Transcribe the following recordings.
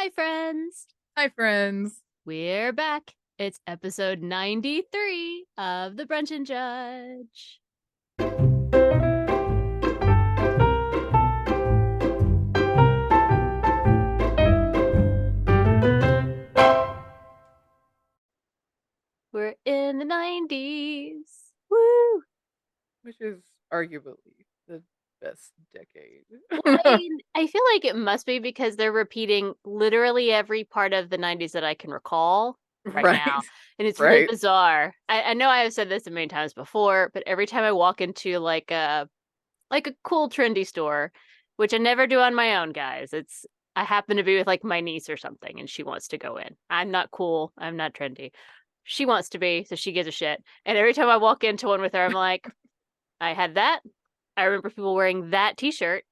Hi, friends. Hi, friends. We're back. It's episode 93 of the Brunch and Judge. We're in the 90s. Woo! Which is arguably the best decade. Well, I feel like it must be because they're repeating literally every part of the 90s that I can recall right now. Right. And it's really Right. bizarre. I know I have said this a million times before, but every time I walk into like a cool trendy store, which I never do on my own, guys. I happen to be with like my niece or something and she wants to go in. I'm not cool. I'm not trendy. She wants to be, so she gives a shit. And every time I walk into one with her, I'm like, I had that. I remember people wearing that t-shirt.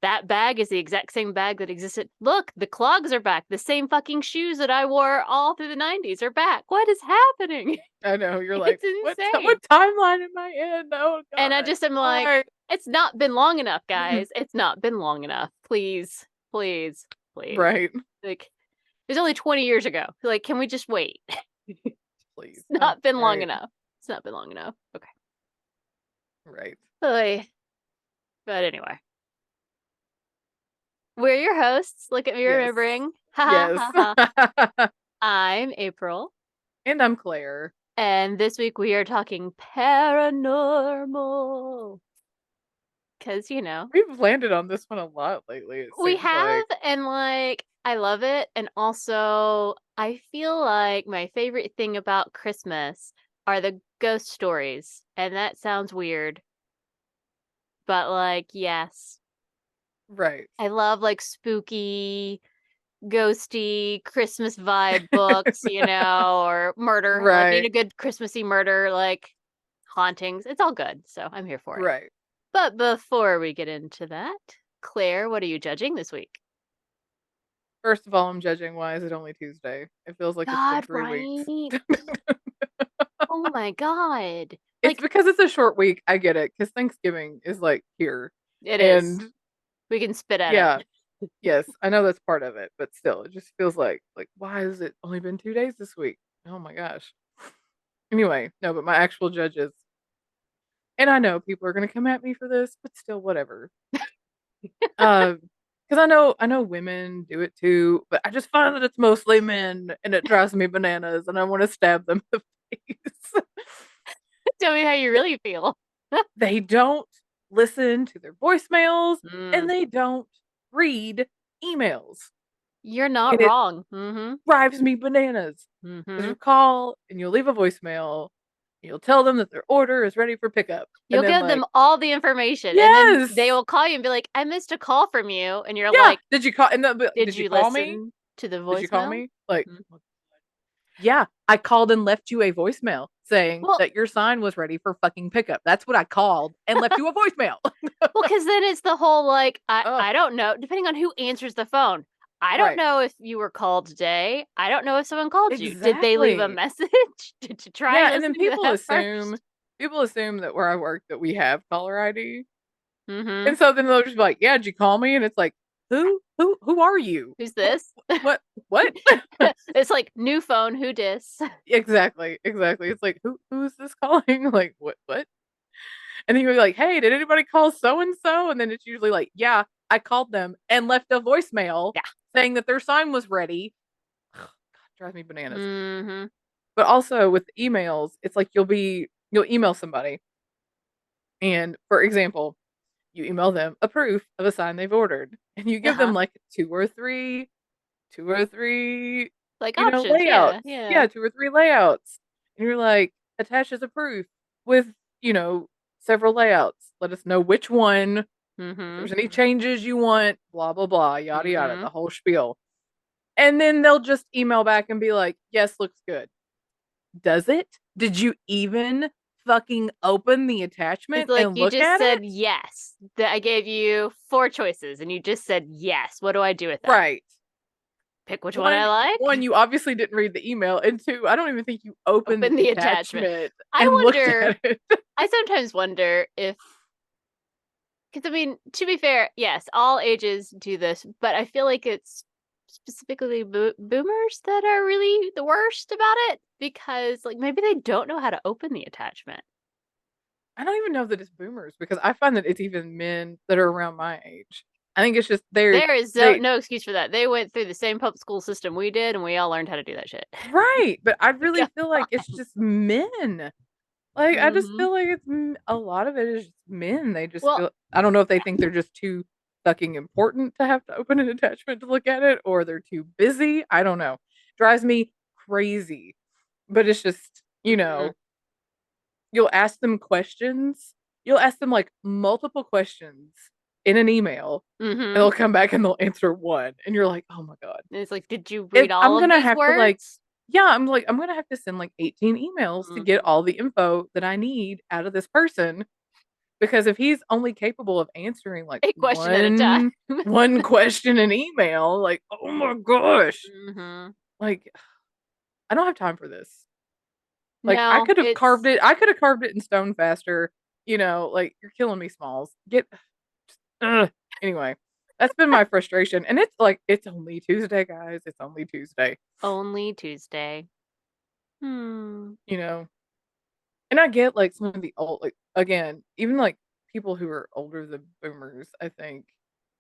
That bag is the exact same bag that existed. Look, the clogs are back. The same fucking shoes that I wore all through the 90s are back. What is happening? I know. You're like, It's insane. what timeline am I in? Oh, And I God. just am like, Why? it's not been long enough, guys. It's not been long enough. Please, please, please. Right. Like, it was only 20 years ago. Like, can we just wait? It's Please. not been long Right. enough. It's not been long enough. Okay. Right. Oy. But anyway, we're your hosts. Look at me Yes. remembering. Ha Yes. ha ha ha. I'm April. And I'm Claire. And this week we are talking paranormal. Because, We've landed on this one a lot lately, it we seems have, like. and like, I love it. And also, I feel like my favorite thing about Christmas are the ghost stories. And that sounds weird. But like, yes. Right. I love like spooky, ghosty Christmas vibe books, or murder. I like need Right. a good Christmassy murder, like hauntings. It's all good. So I'm here for it. Right. But before we get into that, Claire, what are you judging this week? First of all, I'm judging why is it only Tuesday? It feels like it's been God, 3 weeks. right? Oh my God. It's Like, because it's a short week, I get it, because Thanksgiving is, like, here, it is. and We can spit at yeah, it. yes, I know that's part of it, but still, it just feels like, why has it only been 2 days this week? Oh my gosh. Anyway, no, but my actual judges and I know people are gonna come at me for this, but still, whatever. Because I know women do it too, but I just find that it's mostly men, and it drives me bananas, and I wanna stab them in the face. Tell me how you really feel. They don't listen to their voicemails, Mm, and they don't read emails, you're not and it wrong. Mm-hmm. drives me bananas. Because Mm-hmm. you call and you'll leave a voicemail, you'll tell them that their order is ready for pickup, and You'll then, give them like, all the information, and then "Yes! they will call you and be like, "I missed a call from you," and you're Yeah! like, Did you call?" And they'll be, "Did "Did you you call me? listen to the Did you call voicemail?" me?" Like, Mhm. "Yeah, I called and left you a voicemail saying Well, that your sign was ready for fucking pickup. That's what I called and left you a voicemail." because then it's the whole like, I Oh, I don't know, depending on who answers the phone. I don't right. know if you were called today. I don't know if someone called you. Did they leave a Exactly. message? Did you try Yeah, and then listening to that first? people assume that where I work that we have caller ID. Mm-hmm. And so then they'll just be like, "Yeah, did you call me?" And it's like, Who are you? Who's What this? what what?" It's like new phone. Who dis? Exactly, exactly. It's like, who is this calling?" Like, what? And then you're like, "Hey, did anybody call so and so?" And then it's usually like, "Yeah, I called them and left a voicemail Yeah. saying that their sign was ready." God, drives me bananas. Mm-hmm. But also with emails, it's like you'll email somebody and, for example, you email them a proof of a sign they've ordered, and you give them, Uh-huh. like, 2 or 3, Like options. Yeah. layouts. Yeah. Yeah, 2 or 3 layouts. And you're like, "Attach as a proof with, several layouts. Let us know which one, if Mm-hmm. there's any changes you want, blah, blah, blah, yada, yada," Mm-hmm. the whole spiel. And then they'll just email back and be like, "Yes, looks good." Does it? Did you even fucking open the It's attachment like and you look just at said it? yes. That I gave you 4 choices and you just said yes. What do I do with that? Right. Pick which one I 1 1, like. you obviously didn't read the email, and 2, I don't even think you opened Open the the attachment. attachment I and looked wonder, at it. I sometimes wonder if, because I mean, to be fair, yes, all ages do this, but I feel like it's specifically boomers that are really the worst about it, because like maybe they don't know how to open the attachment. I don't even know that it's boomers because I find that it's even men that are around my age. I think it's just There is they no excuse for that. They went through the same public school system we did, and we all learned how to do that shit. right, but I Yeah, really feel like it's fine. just men. Like I just Hmm. feel like a lot of it is just men. They just Well, feel I don't know if they think they're just too fucking important to have to open an attachment to look at it or they're too busy. I don't know. Drives me crazy. But it's just, mm-hmm. you'll ask them questions. You'll ask them like multiple questions in an email, and Mm-hmm. they'll come back and they'll answer one, and you're like, oh my god. And it's like, did you If read I'm all of gonna these have to like, words? yeah, I'm gonna have to send like 18 emails to get Mm-hmm. all the info that I need out of this person because if he's only capable of answering like A question at a time. one question in email, like, oh my gosh, Hmm. like I don't have time for this. Like No, it's I could have carved it in stone faster. Like you're killing me, Smalls. Ugh. Anyway, that's been my frustration, and it's like it's only Tuesday, guys. It's only Tuesday. only Tuesday. Hmm. You know, and I get like some of the old, like again, even like people who are older than boomers. I think,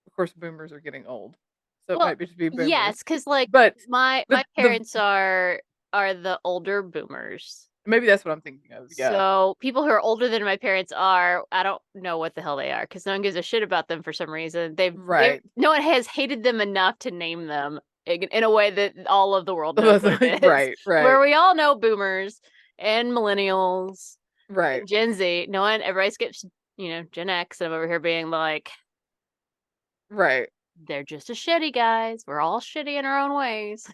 of course, boomers are getting old, so it Well, might just be boomers. yes, because like But my the parents are the older boomers. maybe that's what I'm thinking of. Yeah, So people who are older than my parents are, I don't know what the hell they are because no one gives a shit about them for some reason. They right, no one has hated them enough to name them in a way that all of the world knows what it is. right, Where right, we all know boomers and millennials right, and Gen Z. No one, everybody skips, Gen X. And I'm over here being like, right. they're just as shitty, guys. We're all shitty in our own ways.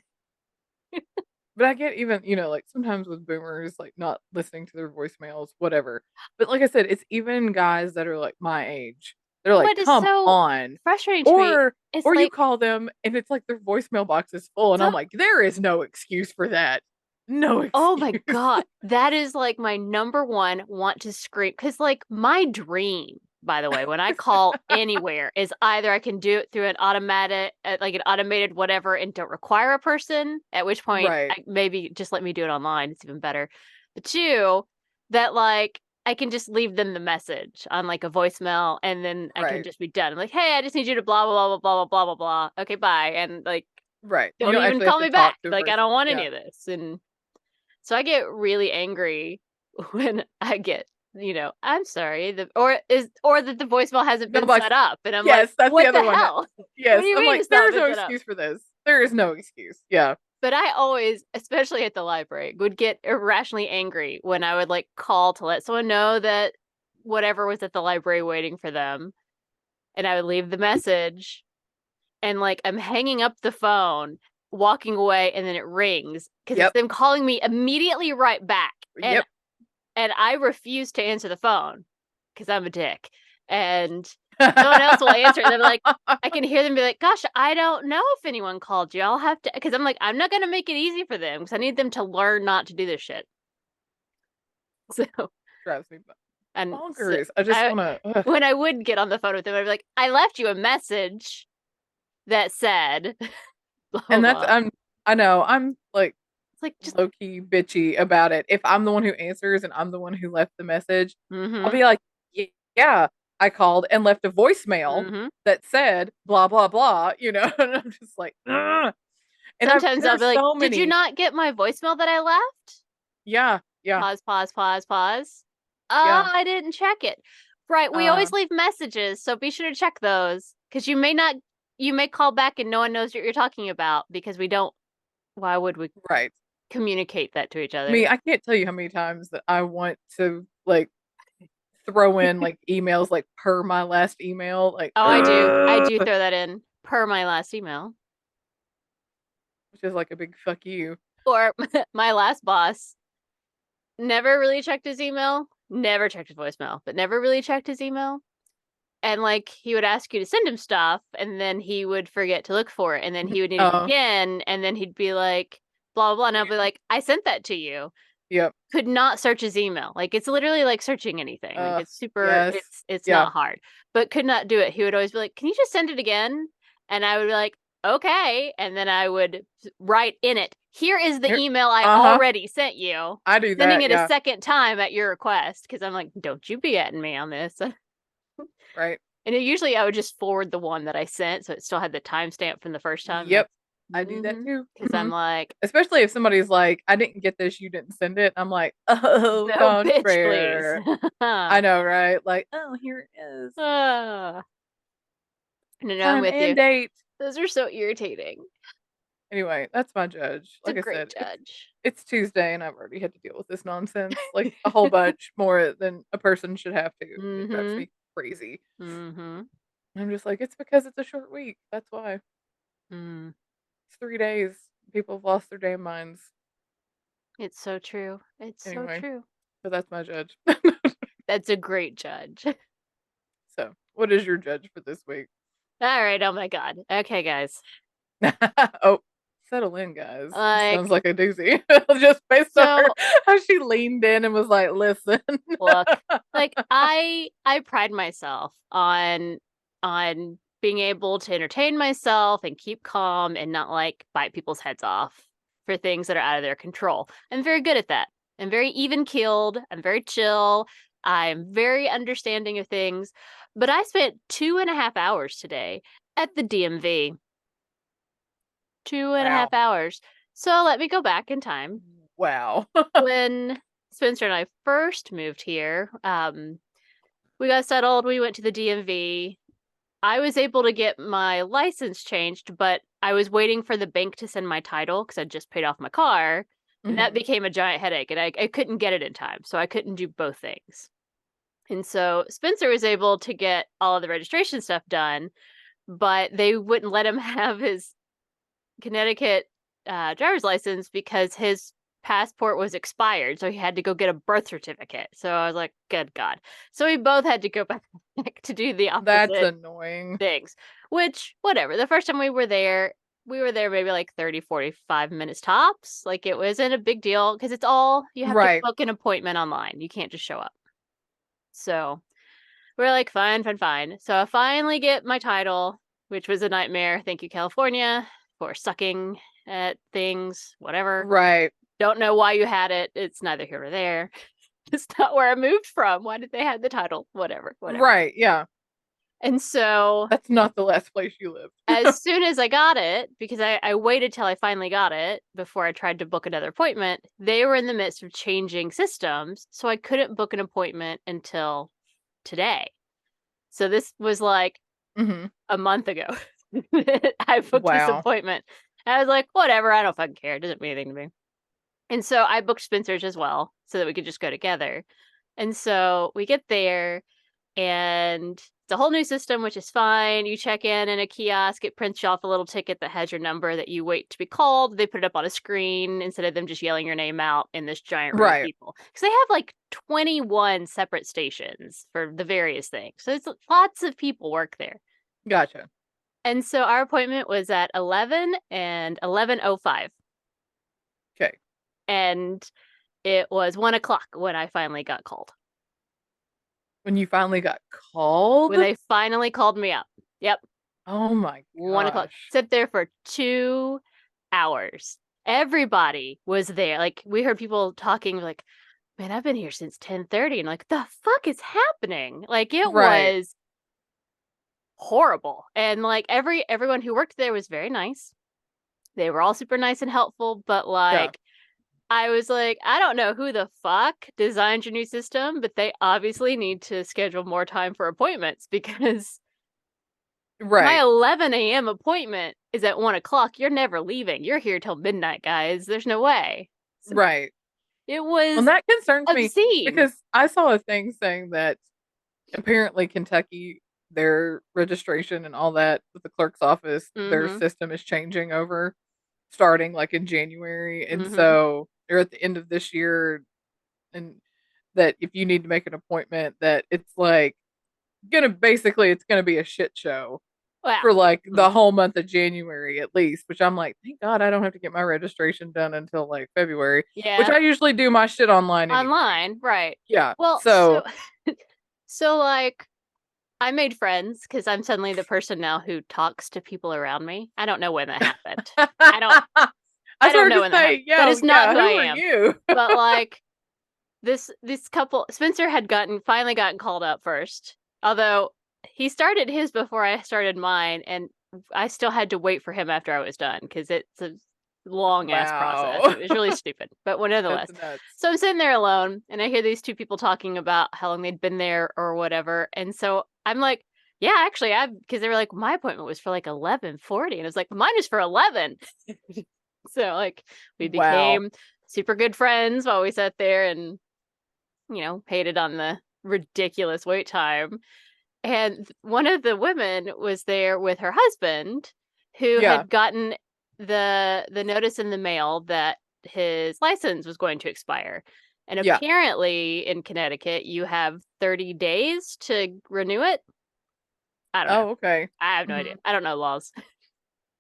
But I get even, like sometimes with boomers, like not listening to their voicemails, whatever. But like I said, it's even guys that are like my age. They're like, What is come so on. frustrating to me Or is or you like, call them and it's like their voicemail box is full. And I'm don't. like, there is no excuse for that. No Oh my excuse. God. That is like my number one want to scream. Cause like my dream, by the way, when I call anywhere is either I can do it through like an automated whatever and don't require a person, at which point Right. maybe just let me do it online. It's even better. But two, that like I can just leave them the message on like a voicemail and then I can Right. just be done. I'm like, hey, I just need you to blah, blah, blah, blah, blah, blah, blah, blah. Okay, bye. And like, Right. You don't don't even actually have call to me back. talk to a Like, I person. don't want any Yeah. of this. And so I get really angry when I get, I'm sorry, or that the voicemail hasn't been Mailbox. set up, and I'm like, Yes, that's the what the other one. hell? What Yes. do you I'm mean like, it's there not is been no set up? excuse for this. There is no excuse. Yeah. But I always, especially at the library, would get irrationally angry when I would like call to let someone know that whatever was at the library waiting for them, and I would leave the message, and like I'm hanging up the phone, walking away, and then it rings because it's Yep. them calling me immediately right back. And Yep. and I refuse to answer the phone because I'm a dick. And no one else will answer. And I'm like, I can hear them be like, gosh, I don't know if anyone called you. I'll have to, because I'm like, I'm not going to make it easy for them because I need them to learn not to do this shit. So, Drives me and so bonkers. I just I, want to. when I would get on the phone with them, I'd be like, I left you a message that said, blah, blah, And that's blah. I know I'm like It's like, just, low key bitchy about it. If I'm the one who answers and I'm the one who left the message, I'll mm-hmm, be like, yeah, I called and left a voicemail mm-hmm. that said blah blah blah. And I'm just like, ugh. And Sometimes there I'll are be like, so did you many. not get my voicemail that I left? Yeah, yeah, Pause, pause, pause, pause. yeah. I didn't check it. Right, we Uh, always leave messages, so be sure to check those because you may call back and no one knows what you're talking about because we don't. Why would we right. communicate that to each I other? mean, I can't tell you how many times that I want to like throw in like emails like per my last email, like, Oh, I do. I do throw that in per my last email. which is like a big fuck you. Or my last boss never really checked his email, never checked his voicemail, but never really checked his email. And like he would ask you to send him stuff and then he would forget to look for it and then he would need it Oh, again and then he'd be like blah blah blah and I'll be like I sent that to you. yep. Could not search his email. Like it's literally like searching anything. Like it's super Yes. it's Yeah. not hard. But could not do it. He would always be like, "Can you just send it again?" And I would be like, okay. And then I would write in it, here is the Here, email I uh-huh. already sent you, I do sending that, it a yeah. second time at your request. Cause I'm like, don't you be atting me on this. Right. And usually I would just forward the one that I sent. So it still had the timestamp from the first time. Yep. I do that too. Cause I'm like, Especially if somebody's like, I didn't get this, you didn't send it. I'm like, oh, no, bitch, please. contraire. I know, right? Like, oh, here it is. No, no, I'm Time with and you. date. Those are so irritating. Anyway, that's my judge. It's a Like I great said, judge. it's Tuesday and I've already had to deal with this nonsense like a whole bunch more than a person should have to. It drives Mm-hmm. me crazy. Mm-hmm. I'm just like, it's because it's a short week. That's why. Mm. It's 3 days. People have lost their damn minds. It's so true. It's so Anyway, true. but that's my judge. That's a great judge. So, what is your judge for this week? All right. Oh my God. Okay, guys. Oh, settle in, guys. This sounds Like, like a doozy. Just based on so her, how she leaned in and was like, listen. look, like I pride myself on being able to entertain myself and keep calm and not like bite people's heads off for things that are out of their control. I'm very good at that. I'm very even keeled. I'm very chill. I'm very understanding of things. But I spent 2.5 hours today at the DMV. Two and a Wow. half hours. So let me go back in time. Wow. When Spencer and I first moved here, we got settled. We went to the DMV. I was able to get my license changed, but I was waiting for the bank to send my title because I just paid off my car. And that Mhm. became a giant headache, and I couldn't get it in time. So I couldn't do both things. And so Spencer was able to get all of the registration stuff done, but they wouldn't let him have his Connecticut driver's license because his passport was expired. So he had to go get a birth certificate. So I was like, good God. So we both had to go back to do the That's opposite annoying. things, which, whatever. The first time we were there maybe like 30, 45 minutes tops. Like it wasn't a big deal because it's all, you have to Right. book an appointment online. You can't just show up. So we're like, fine, fine, fine. So I finally get my title, which was a nightmare. Thank you, California, for sucking at things, whatever. Right. Don't know why you had it. It's neither here nor there. It's not where I moved from. Why did they have the title? Whatever, whatever. Right. Yeah. And so That's not the last place you lived. as soon as I got it, because I waited till I finally got it before I tried to book another appointment, they were in the midst of changing systems. So I couldn't book an appointment until today. So this was like Mhm. a month ago. I booked this Wow. appointment. I was like, whatever, I don't fucking care. It doesn't mean anything to me. And so I booked Spencer's as well so that we could just go together. And so we get there and it's a whole new system, which is fine. You check in a kiosk, it prints you off a little ticket that has your number that you wait to be called. They put it up on a screen instead of them just yelling your name out in this giant room of Right. people. Because they have like 21 separate stations for the various things. So it's lots of people work there. Gotcha. And so our appointment was at 11 and 11:05. Okay. And it was 1 o'clock when I finally got called. When you finally got called? When they finally called me up. Yep. Oh my 1 o'clock. gosh. Sit there for 2 hours. Everybody was there. Like we heard people talking like, man, I've been here since 10:30. And like, the fuck is happening? Like it Right. was horrible. And like everyone who worked there was very nice. They were all super nice and helpful, but Yeah. like I was like, I don't know who the fuck designed your new system, but they obviously need to schedule more time for appointments because my Right. 11 a.m. appointment is at 1 o'clock. You're never leaving. You're here till midnight, guys. There's no way. So Right. it Well, was that concerns me obscene. because I saw a thing saying that apparently Kentucky, their registration and all that with the clerk's office, their Mm-hmm. system is changing over starting like in January. And Mm-hmm. so they're at the end of this year, and that if you need to make an appointment, that it's like it's gonna be a shit show Wow. for like Mm. the whole month of January at least, which I'm like, thank God I don't have to get my registration done until like February, which Yeah. I usually do my shit online anyway. Online, right. Yeah. Well, so So, so like I made friends because I'm suddenly the person now who talks to people around me. I don't know when that happened. I don't I I don't started know to when that happened. say, That yo, is not yeah, who I who are am. you? But like this couple, Spencer had finally gotten called up first. Although he started his before I started mine, and I still had to wait for him after I was done because it's a long ass process. Wow. It was really stupid, but That's nonetheless. nuts. So I'm sitting there alone, and I hear these two people talking about how long they'd been there or whatever, and so I'm like, "Yeah, actually, I," because they were like, "My appointment was for like 11:40," and I was like, "Mine is for 11." So like we Wow. became super good friends while we sat there and hated on the ridiculous wait time. And one of the women was there with her husband who Yeah. had gotten the notice in the mail that his license was going to expire. And Yeah. apparently in Connecticut, you have 30 days to renew it. I don't know. Oh, okay. I have no idea. Hmm. I don't know laws.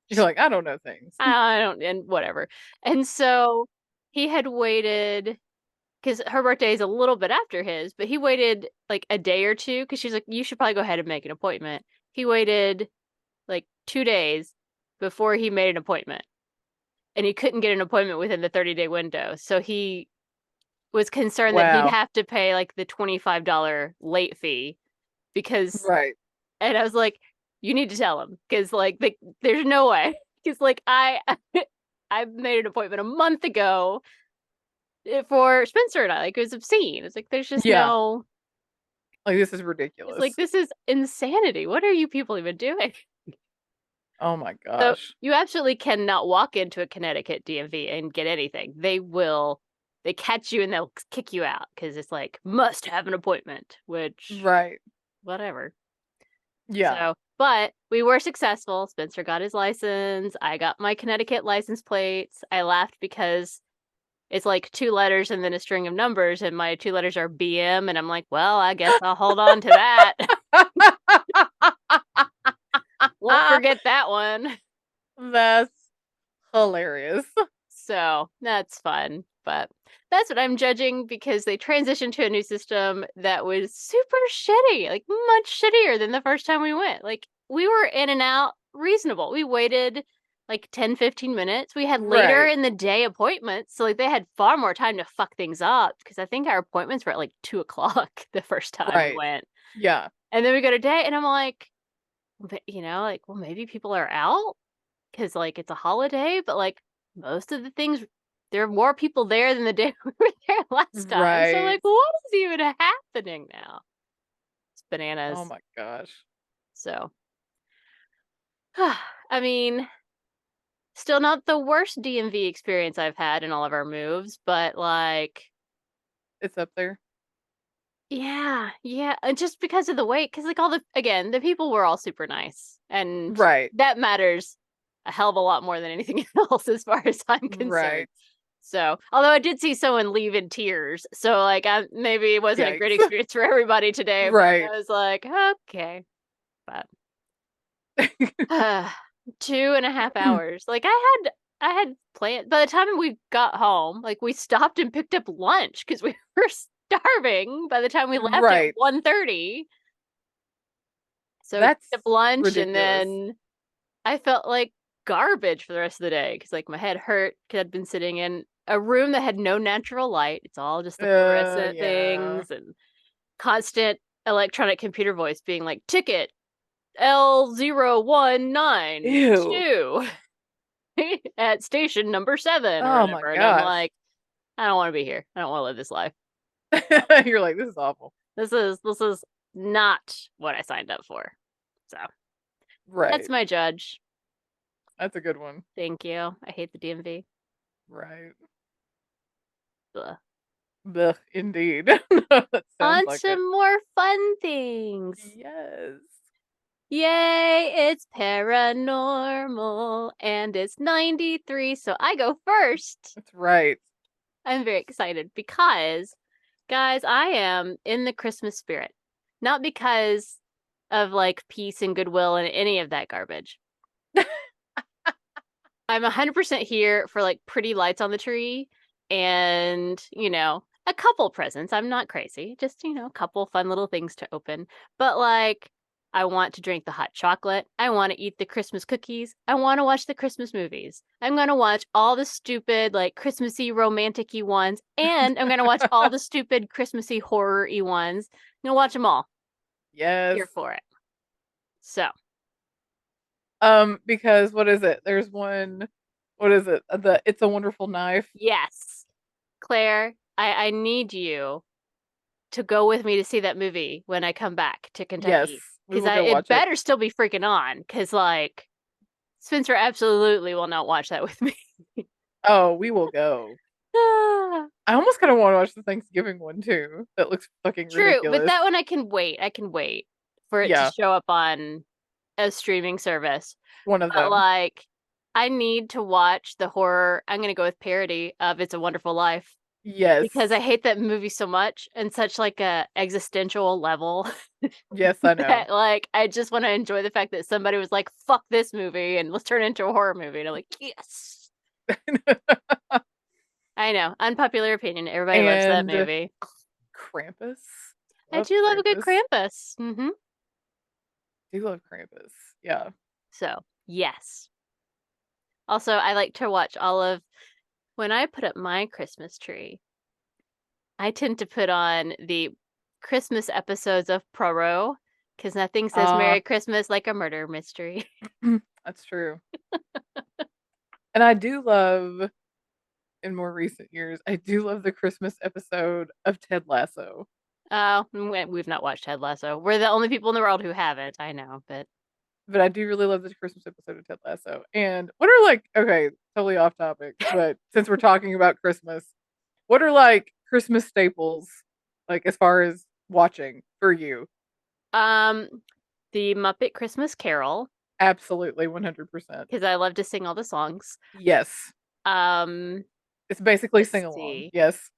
You're like, I don't know things. I don't, and whatever. And so he had waited because her birthday is a little bit after his, but he waited like a day or two because she's like, you should probably go ahead and make an appointment. He waited like 2 days before he made an appointment, and he couldn't get an appointment within the 30-day window. So he was concerned that he'd Wow. have to pay like the $25 late fee because, Right. and I was like, you need to tell him because like there's no way because like I made an appointment a month ago for Spencer and I. Like, it was obscene. It's like there's just Yeah. no. Like, this is It's like ridiculous. this is insanity. What are you people even doing? Oh my So gosh. you absolutely cannot walk into a Connecticut DMV and get anything. They catch you and they'll kick you out because it's like must have an appointment, which Right. whatever. Yeah. So, but we were successful. Spencer got his license. I got my Connecticut license plates. I laughed because it's like two letters and then a string of numbers, and my two letters are BM, and I'm like, well, I guess I'll hold on to that. Won't forget that one. That's hilarious. So that's fun. But that's what I'm judging because they transitioned to a new system that was super shitty, like much shittier than the first time we went. Like we were in and out reasonable. We waited like 10, 15 minutes. We had later Right. in the day appointments. So like they had far more time to fuck things up because I think our appointments were at like 2 o'clock the first time we Right. went. Yeah. And then we go to day and I'm like, like, well, maybe people are out because like it's a holiday, but like most of the things, there are more people there than the day we were there last time. So like, Right. what is even happening now? It's Oh bananas. my gosh. So, I mean, still not the worst DMV experience I've had in all of our moves, but like, It's up there. yeah, and just because of the wait, because like the people were all super nice, and Right. that matters a hell of a lot more than anything else as far as I'm concerned. Right. So, although I did see someone leave in tears, so like maybe it wasn't a great Yikes. experience for everybody today, but Right. I was like, okay, but 2.5 hours. Like I had planned by the time we got home, like we stopped and picked up lunch because we were starving by the time we left at Right. 1:30. So we That's picked up lunch and ridiculous. then I felt like garbage for the rest of the day because like my head hurt because I'd been sitting in a room that had no natural light. It's all just the fluorescent Yeah. things and constant electronic computer voice being like, ticket Ew. L0192 at station number 7 or Oh my whatever. And I'm gosh. like, I don't want to be here. I don't want to live this life. You're like, this is awful. This is not what I signed up for. So that's Right. my judge. That's a good one. Thank you. I hate the DMV. Right. Ugh. Blech, indeed. That sounds On like it. to more fun things. Yes. Yay, it's paranormal and it's 93, so I go first. That's right. I'm very excited because, guys, I am in the Christmas spirit. Not because of like peace and goodwill and any of that garbage. I'm 100% here for like pretty lights on the tree and, a couple presents. I'm not crazy. Just, a couple fun little things to open. But like I want to drink the hot chocolate. I want to eat the Christmas cookies. I want to watch the Christmas movies. I'm going to watch all the stupid, like, Christmassy, romantic-y ones. And I'm going to watch all the stupid, Christmassy, horror-y ones. I'm going to watch them all. Yes. Here for it. So, Because what is it? There's one. What is it? The It's a Wonderful Knife. yes. Claire, I need you to go with me to see that movie when I come back to Yes, Kentucky. we Because will go it watch it. better still be freaking on. Because, like, Spencer absolutely will not watch that with me. Oh, we will go. I almost kind of want to watch the Thanksgiving one too. That looks fucking True, but ridiculous. that one I can wait. I can wait for it to Yeah, show up on a streaming service. one of But, them. like, I need to watch the horror. I'm gonna go with parody of It's a Wonderful Life Yes. because I hate that movie so much and such like a existential level Yes, I know. that, like, I just want to enjoy the fact that somebody was like, "Fuck this movie and let's turn it into a horror movie." And I'm like, "Yes." I know, unpopular opinion. Everybody loves that And movie. Krampus. I Love do love a good Krampus. Krampus. Do love Krampus. Yeah. So yes. Also, I like to watch all of when I put up my Christmas tree. I tend to put on the Christmas episodes of Poirot because nothing says Uh, Merry Christmas like a murder mystery. that's true. And I do love, in more recent years, I do love the Christmas episode of Ted Lasso. Oh, we've not watched Ted Lasso. We're the only people in the world who haven't. I know, but But I do really love the Christmas episode of Ted Lasso. And what are like, okay, totally off topic, but since we're talking about Christmas, what are like Christmas staples, like as far as watching for you? um, the Muppet Christmas Carol Absolutely, 100%. because I love to sing all the songs. Yes. Um, It's basically let's sing along. see. Yes.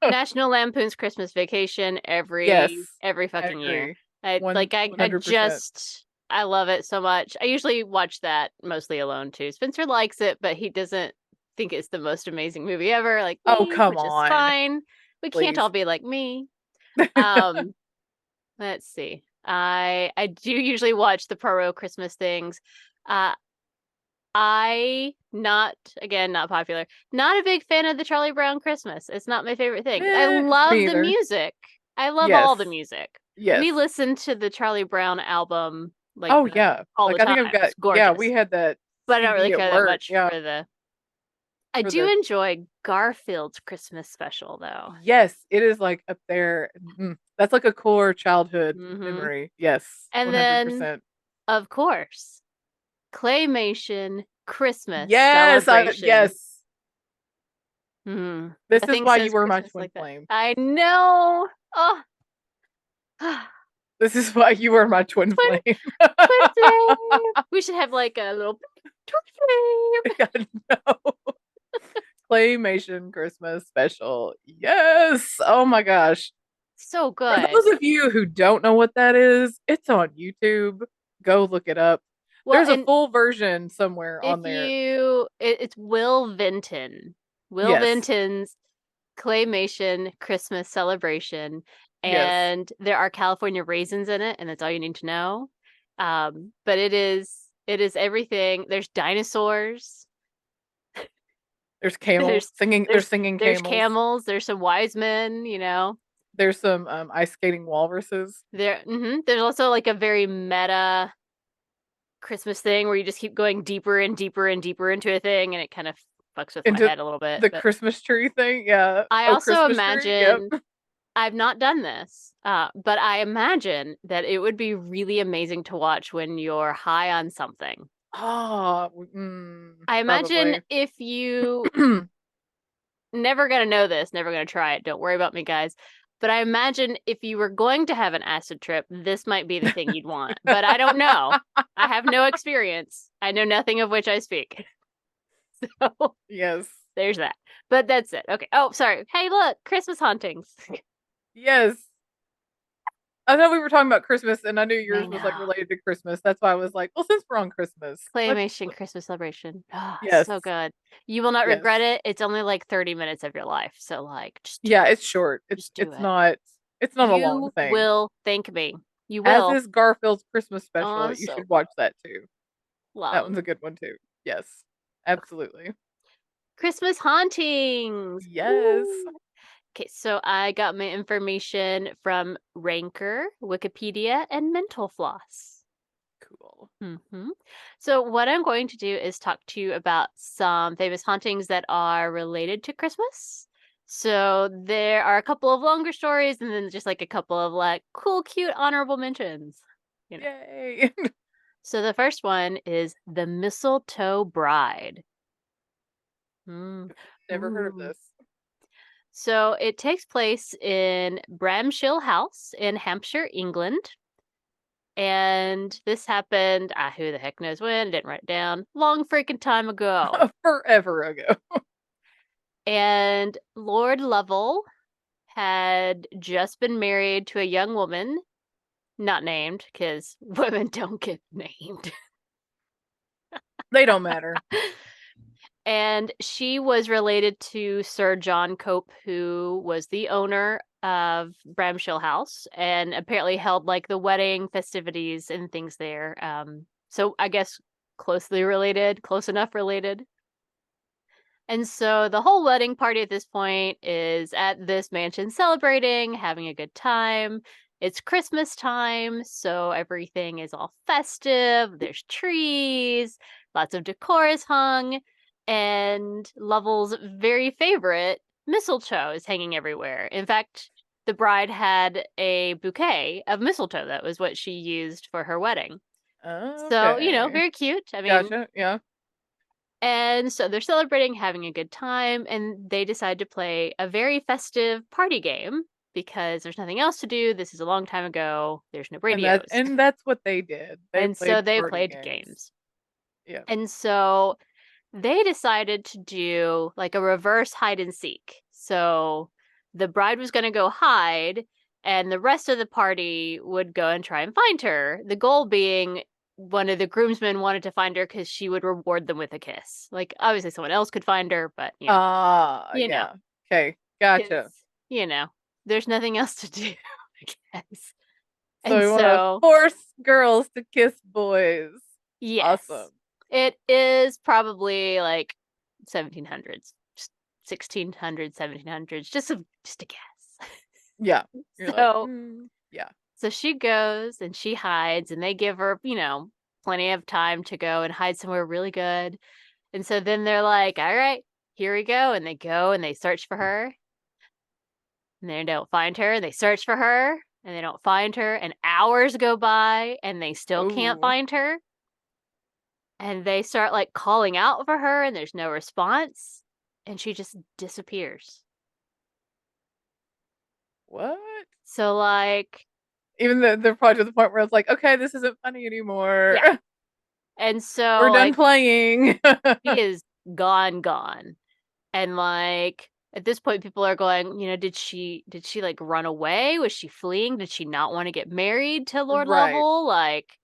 National Lampoon's Christmas Vacation Yes. every I fucking year. agree. I One like I 100%. just I love it so much. I usually watch that mostly alone too. Spencer likes it, but he doesn't think it's the most amazing movie ever, like Oh, me, come which is on. fine. We can't Please. all be like me. Um, let's see. I do usually watch the Poirot Christmas things. Uh I not again not popular. Not a big fan of the Charlie Brown Christmas. It's not my favorite thing. I love Me the either. music. I love Yes. all the music. Yes. We listen to the Charlie Brown album like Oh yeah. all the Like I time. think I've got It's yeah, we gorgeous. had that But I don't really CD at care that work. much Yeah. for the I For do the enjoy Garfield's Christmas special though. Yes, it is like up there. That's like a core childhood Hmm. memory. Yes, And then 100%. of course, Claymation Christmas Yes, celebration. yes. This is Nothing why you says were my Christmas twin like that. flame. I know. Oh, This is why you were my twin twin flame. twin flame. We should have like a little twin flame. No. Claymation Christmas special. Yes. Oh my gosh. So For good. those of you who don't know what that is, it's on YouTube. Go look it up. Well, There's a and full version somewhere if on there. it's Will Vinton. Will Yes. Vinton's Claymation Christmas celebration. Yes. And there are California raisins in it, and that's all you need to know. But it is everything. There's dinosaurs. There's camels There's singing. There's there's singing there's camels. camels. There's some wise men. There's some ice skating walruses. There's also like a very meta Christmas thing where you just keep going deeper and deeper and deeper into a thing, and it kind of fucks with my Into head a little bit. the But Christmas tree thing. Yeah. I Oh, also Christmas tree. Yep. imagine I've not done this, but I imagine that it would be really amazing to watch when you're high on something. Oh, I imagine probably. if you never gonna know this, never gonna try it. Don't worry about me, guys. But I imagine if you were going to have an acid trip, this might be the thing you'd want. But I don't know. I have no experience. I know nothing of which I speak. So Yes. there's that. But that's it. Okay. Oh, sorry. Hey, look, Christmas hauntings. Yes. I know we were talking about Christmas, and I knew I yours was like know. related to Christmas. That's why I was like, well, since we're on Christmas, Claymation Christmas celebration. Oh, yes, so good. You will not yes, regret it. It's only like 30 minutes of your life. So like just do yeah. it. It's short. Just do it. It's not a long You thing. will thank me. You As will. is Garfield's Christmas special. Oh, You so should good. watch that too. That Love. one's a good one too. Yes, absolutely. Christmas hauntings. Yes. Woo. Okay, so I got my information from Ranker, Wikipedia, and Mental Floss. Cool. So, what I'm going to do is talk to you about some famous hauntings that are related to Christmas. So, there are a couple of longer stories and then just like a couple of like cool, cute, honorable mentions. You know. Yay. So, the first one is the Mistletoe Bride. Mm. Never heard of Ooh. this. So, it takes place in Bramshill House in Hampshire, England. And this happened, who the heck knows when, didn't write it down, long freaking time ago. Forever ago. And Lord Lovell had just been married to a young woman, not named, because women don't get named. They don't matter. And she was related to Sir John Cope, who was the owner of Bramshill House and apparently held like the wedding festivities and things there. So I guess closely related, close enough related. And so the whole wedding party at this point is at this mansion celebrating, having a good time. It's Christmas time, so everything is all festive. There's trees, lots of decor is hung, and Lovell's very favorite mistletoe is hanging everywhere. In fact, the bride had a bouquet of mistletoe. That was what she used for her wedding. So, Okay. very cute. I mean, Gotcha. Yeah. and so they're celebrating, having a good time, and they decide to play a very festive party game because there's nothing else to do. This is a long time ago. There's no And that radios. and that's what they did. They And so played they party played games. games. Yeah. And so they decided to do like a reverse hide and seek. So the bride was going to go hide, and the rest of the party would go and try and find her. The goal being one of the groomsmen wanted to find her because she would reward them with a kiss. Like, obviously, someone else could find her, but Ah, you know, yeah. Okay. Gotcha. because, you know, there's nothing else to do, I guess. So And we want to so, force girls to kiss boys. yes, Awesome. it is probably like 1700s, 1600s, 1700s, just a guess. Yeah. You're like, So, yeah. so she goes and she hides, and they give her, plenty of time to go and hide somewhere really good. And so then they're like, all right, here we go. And they go and they search for her, and they don't find her. And they search for her, and they don't find her. And hours go by, and they still can't Oh, find her. And they start like calling out for her, and there's no response. And she just disappears. what? So, like, Even they're probably to the point where it's like, okay, this isn't funny anymore. yeah. And We're so, done like, playing. she is gone. And like at this point people are going, did she like run away? Was she fleeing? Did she not want to get married to Lord Right. Lovell? Like,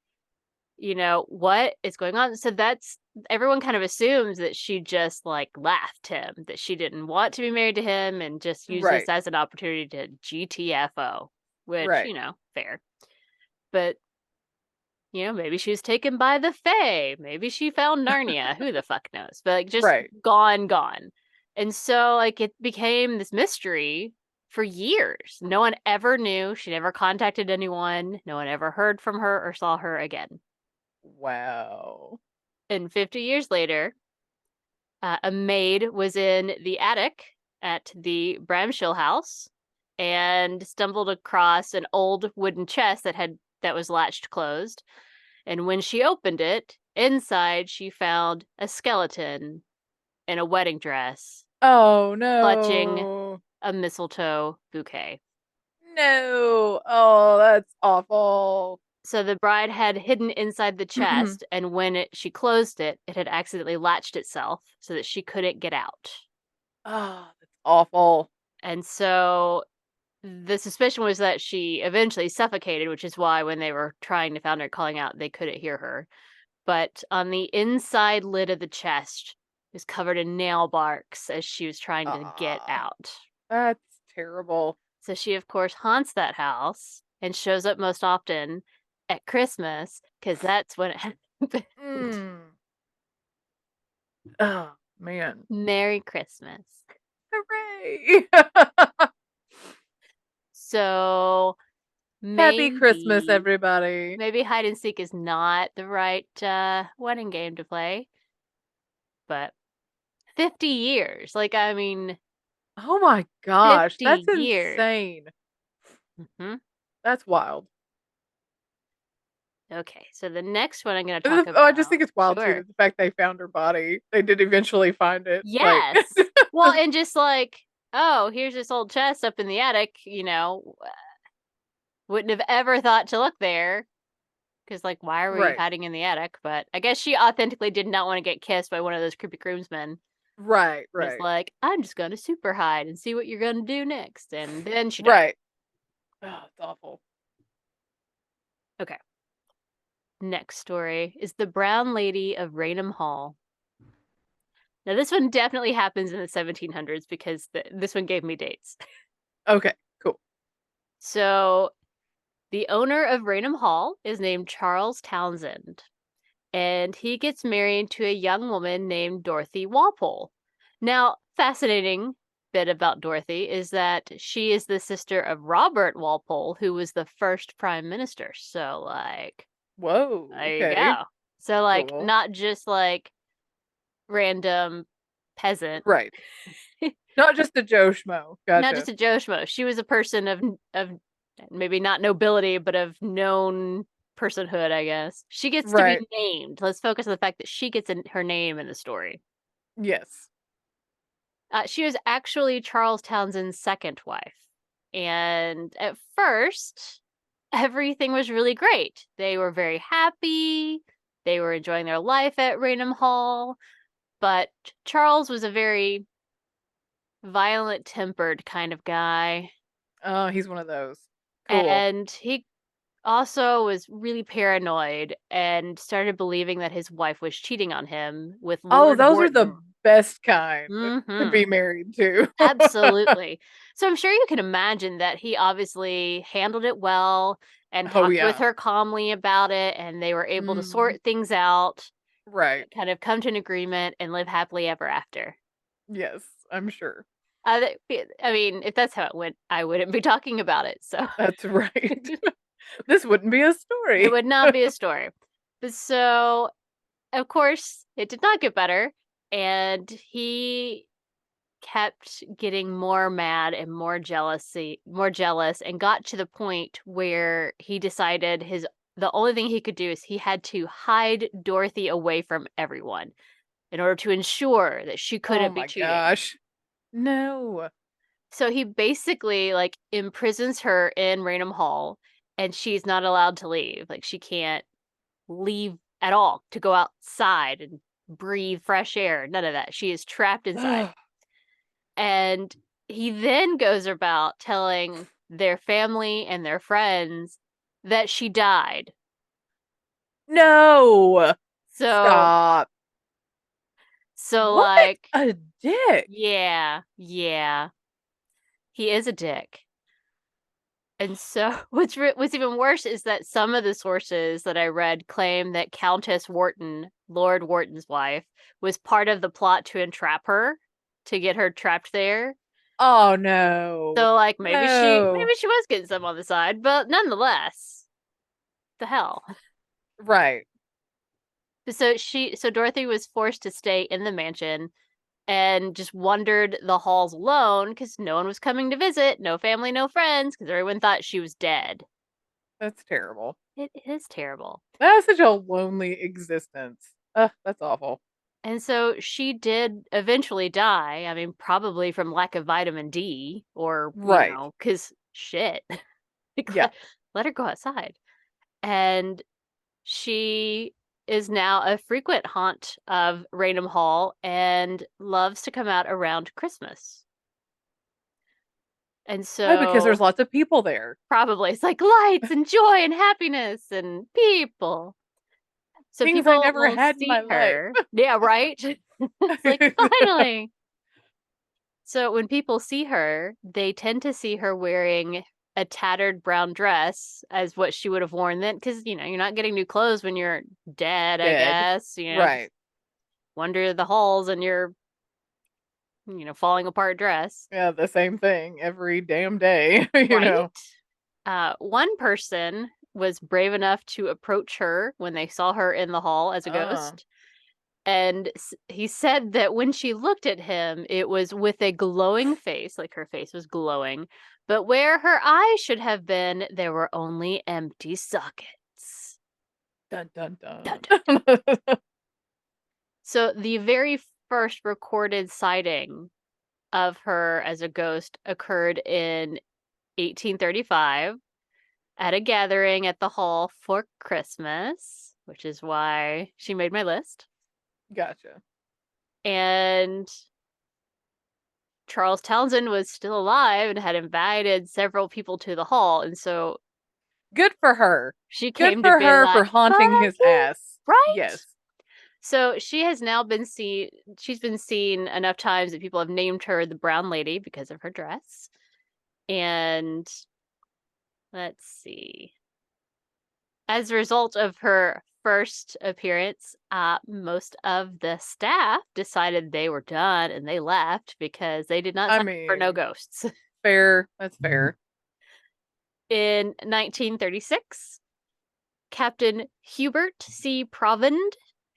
what is going on? So that's everyone kind of assumes that she just like left him, that she didn't want to be married to him and just used this Right. as an opportunity to GTFO, which, Right. fair. But maybe she was taken by the Fae. Maybe she found Narnia. Who the fuck knows? But like just Right. gone. And so like it became this mystery for years. No one ever knew. She never contacted anyone. No one ever heard from her or saw her again. Wow. And 50 years later, a maid was in the attic at the Bramshill house and stumbled across an old wooden chest that was latched closed. And when she opened it, inside she found a skeleton in a wedding dress Oh clutching no. a mistletoe bouquet. No. Oh, that's awful. So the bride had hidden inside the chest, and when she closed it, it had accidentally latched itself so that she couldn't get out. Oh, that's awful. And so the suspicion was that she eventually suffocated, which is why when they were trying to find her calling out, they couldn't hear her. But on the inside lid of the chest was covered in nail marks as she was trying to get Ah, out. that's terrible. So she, of course, haunts that house. and shows up most often at Christmas because that's when it happened. Mm. Oh, man. Merry Christmas. Hooray! So Happy Christmas, maybe everybody. maybe hide and seek is not the right wedding game to play, but 50 years. Like, I mean, Oh my gosh, 50 that's years. insane. Hmm. That's wild. Okay, so the next one I'm going to talk Oh, I just about. think it's wild too Sure. that the fact they found her body. They did eventually find it. Like, Yes. Well, and just like, oh, here's this old chest up in the attic, wouldn't have ever thought to look there. Because, like, why are we right, hiding in the attic? But I guess she authentically did not want to get kissed by one of those creepy groomsmen. right, It's right, like, I'm just going to super hide and see what you're going to do next. And then she died. right. Oh, it's awful. Okay. Next story is The Brown Lady of Raynham Hall. Now, this one definitely happens in the 1700s because this one gave me dates. Okay, cool. So, the owner of Raynham Hall is named Charles Townsend, and he gets married to a young woman named Dorothy Walpole. Now, fascinating bit about Dorothy is that she is the sister of Robert Walpole, who was the first prime minister. So, like, Whoa, there you okay, go. So, like, cool. not just like random peasant, Right. Not just a Joe Schmo. not Gotcha. just a Joe Schmo. She was a person of maybe not nobility, but of known personhood, I guess. She gets to be Right. named. Let's focus on the fact that she gets her name in the story. Yes. She was actually Charles Townsend's second wife. And at first, everything was really great. They were very happy. They were enjoying their life at Raynham Hall. But Charles was a very violent tempered kind of guy. Oh, he's one of those. Cool. And he also was really paranoid and started believing that his wife was cheating on him with Oh, Lord those are the Wharton. best kind to Hmm. be married to. Absolutely. So I'm sure you can imagine that he obviously handled it well and Oh talked with yeah. her calmly about it, and they were able to Mm, sort things out, right. kind of come to an agreement, and live happily ever after. Yes, I'm sure. I mean, if that's how it went, I wouldn't be talking about it. So That's right. This wouldn't be a it story. would not be a story. But so, of course, it did not get better, and he kept getting more mad and more jealous, and got to the point where he decided the only thing he could do is he had to hide Dorothy away from everyone in order to ensure that she Oh couldn't be my cheating. gosh. No. So he basically like imprisons her in Raynham Hall, and she's not allowed to leave. Like, she can't leave at all to go outside and breathe fresh air. None of that. She is trapped inside. Ugh. And he then goes about telling their family and their friends that she died. No. So, Stop. What like, a dick. yeah, yeah, he is a dick. And so, what's even worse is that some of the sources that I read claim that Countess Wharton, Lord Wharton's wife, was part of the plot to entrap her, to get her trapped there. Oh no. So, like, No. maybe she was getting some on the side, but nonetheless, the hell. Right. So Dorothy was forced to stay in the mansion and just wandered the halls alone because no one was coming to visit, no family, no friends, because everyone thought she was dead. That's terrible. It is terrible. That is such a lonely existence. Ugh, that's awful. And so she did eventually die. I mean, probably from lack of vitamin D or, Right. because shit. Like, Yeah. let her go outside. And she is now a frequent haunt of Raynham Hall and loves to come out around Christmas. And Why? Because so there's lots of people there. probably it's like lights and joy and happiness and people. So Things I people never will had in my see life. her. Yeah, right? It's like, finally. So when people see her, they tend to see her wearing a tattered brown dress as what she would have worn then, because you're not getting new clothes when you're dead, I Dead. guess. Just Right. wander the halls in your falling apart dress. Yeah, the same thing every damn day, you Right? know. One person was brave enough to approach her when they saw her in the hall as a Ah, ghost. And he said that when she looked at him, it was with a glowing face, like her face was glowing. But where her eyes should have been, there were only empty sockets. dun dun Dun, dun. dun, dun. So the very first recorded sighting of her as a ghost occurred in 1835 at a gathering at the hall for Christmas, which is why she made my list. Gotcha. And Charles Townsend was still alive and had invited several people to the hall. And so Good for her. she Good came to for be her for like, fuck haunting his yeah, ass. right? Yes. So she has now been seen, she's been seen enough times that people have named her the Brown Lady because of her dress. And let's see. As a result of her first appearance, most of the staff decided they were done and they left because they did not I sign up for no mean, ghosts. fair. That's fair. In 1936, Captain Hubert C. Provand,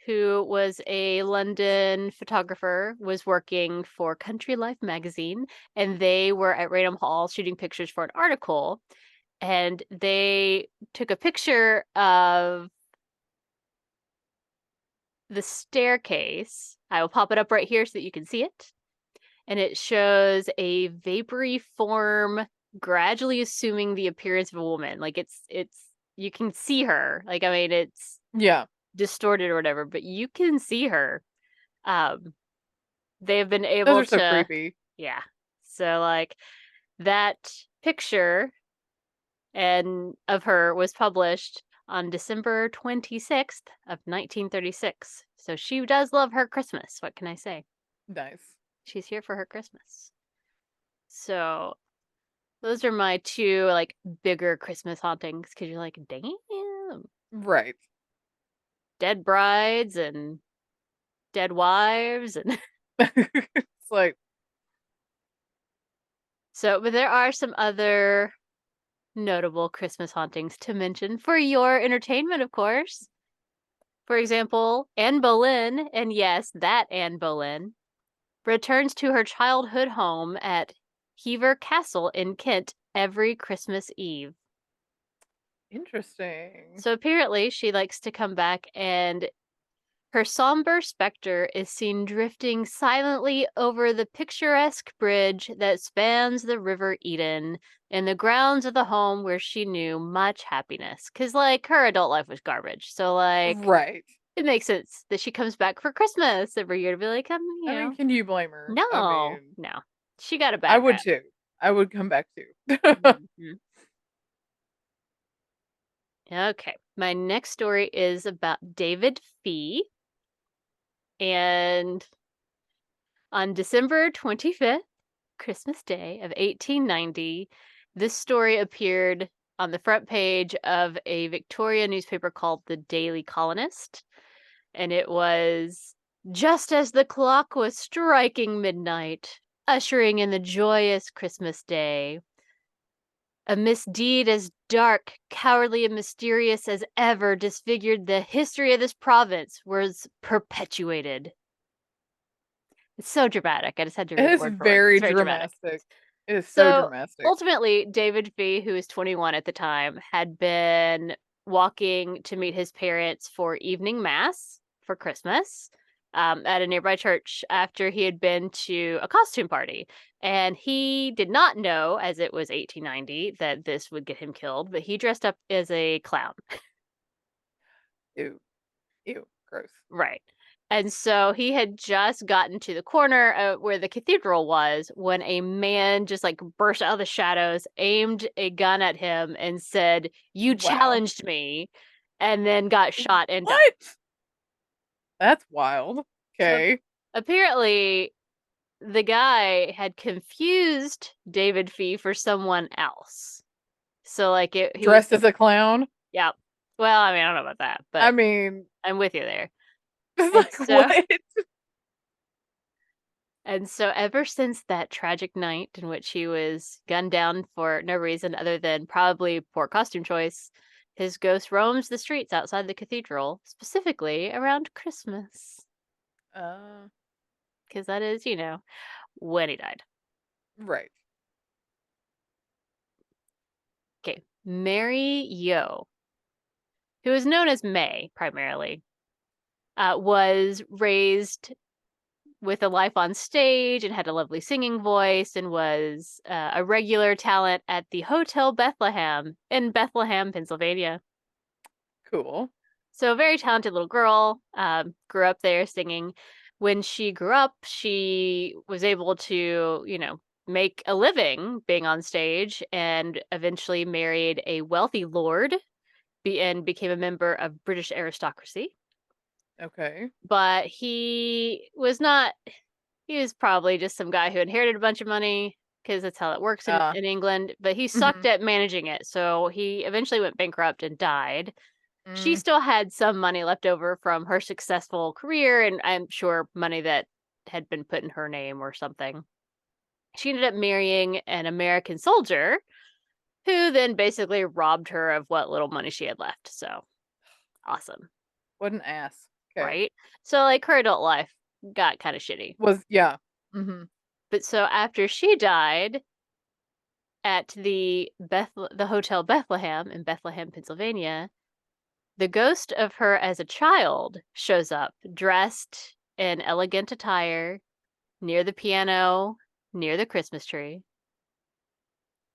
who was a London photographer, was working for Country Life magazine, and they were at Raynham Hall shooting pictures for an article. And they took a picture of the staircase. I will pop it up right here so that you can see it. And it shows a vapory form gradually assuming the appearance of a woman. Like it's you can see her. Like I mean it's Yeah. distorted or whatever, but you can see her. Um they have been Those able are so to creepy. yeah. So like that picture and of her was published on December 26th of 1936. So she does love her Christmas. What can I say? Nice. She's here for her Christmas. So those are my two like bigger Christmas hauntings because you're like, damn, Right. dead brides and dead wives and It's like, so but there are some other notable Christmas hauntings to mention for your entertainment, of course. For example, Anne Boleyn, and yes, that Anne Boleyn, returns to her childhood home at Hever Castle in Kent every Christmas Eve. interesting. So apparently, she likes to come back, and her somber specter is seen drifting silently over the picturesque bridge that spans the River Eden in the grounds of the home where she knew much happiness. Because, like, her adult life was garbage. So, like, Right. it makes sense that she comes back for Christmas every year to be like, I mean, can you blame her? I no, mean, no. She got a I bad would rap. too. I would come back too. Mhm. Okay. My next story is about David Fee. And on December 25th, Christmas Day of 1890, this story appeared on the front page of a Victoria newspaper called the Daily Colonist. And it was just as the clock was striking midnight, ushering in the joyous Christmas day. A misdeed as dark, cowardly, and mysterious as ever disfigured the history of this province was perpetuated. It's so dramatic. I just had to It read it is word for word. It's very very dramatic. dramatic. It is so So dramatic. ultimately, David Fee, who was 21 at the time, had been walking to meet his parents for evening mass for Christmas at a nearby church after he had been to a costume party. And he did not know, as it was 1890, that this would get him killed, but he dressed up as a clown. Ew. Ew. Gross. Right. And so he had just gotten to the corner where the cathedral was when a man just like burst out of the shadows, aimed a gun at him, and said, "You Wow. challenged me," and then got shot and died. What? That's wild. So Okay. apparently, the guy had confused David Fee for someone else. So like he was, Dressed as a clown. yeah. Well, I mean, I don't know about that, I but mean, I'm with you there. it's And like so what? and so ever since that tragic night in which he was gunned down for no reason other than probably poor costume choice, his ghost roams the streets outside the cathedral, specifically around Christmas, Uh, because that is, when he died. right. Okay, Mary Yo, who is known as May primarily, was raised with a life on stage and had a lovely singing voice and was a regular talent at the Hotel Bethlehem in Bethlehem, Pennsylvania. Cool. So, a very talented little girl, grew up there singing. When she grew up, she was able to, make a living being on stage and eventually married a wealthy lord and became a member of British aristocracy. Okay. But he was probably just some guy who inherited a bunch of money because that's how it works Uh, in England. But he sucked mhm. at managing it. So he eventually went bankrupt and died. She Mm, still had some money left over from her successful career, and I'm sure money that had been put in her name or something. She ended up marrying an American soldier who then basically robbed her of what little money she had left. So awesome, what an ass. Okay. right? So, like, her adult life got kind of shitty. Was yeah. Mhm. But so after she died at the Hotel Bethlehem in Bethlehem, Pennsylvania, the ghost of her as a child shows up dressed in elegant attire near the piano, near the Christmas tree.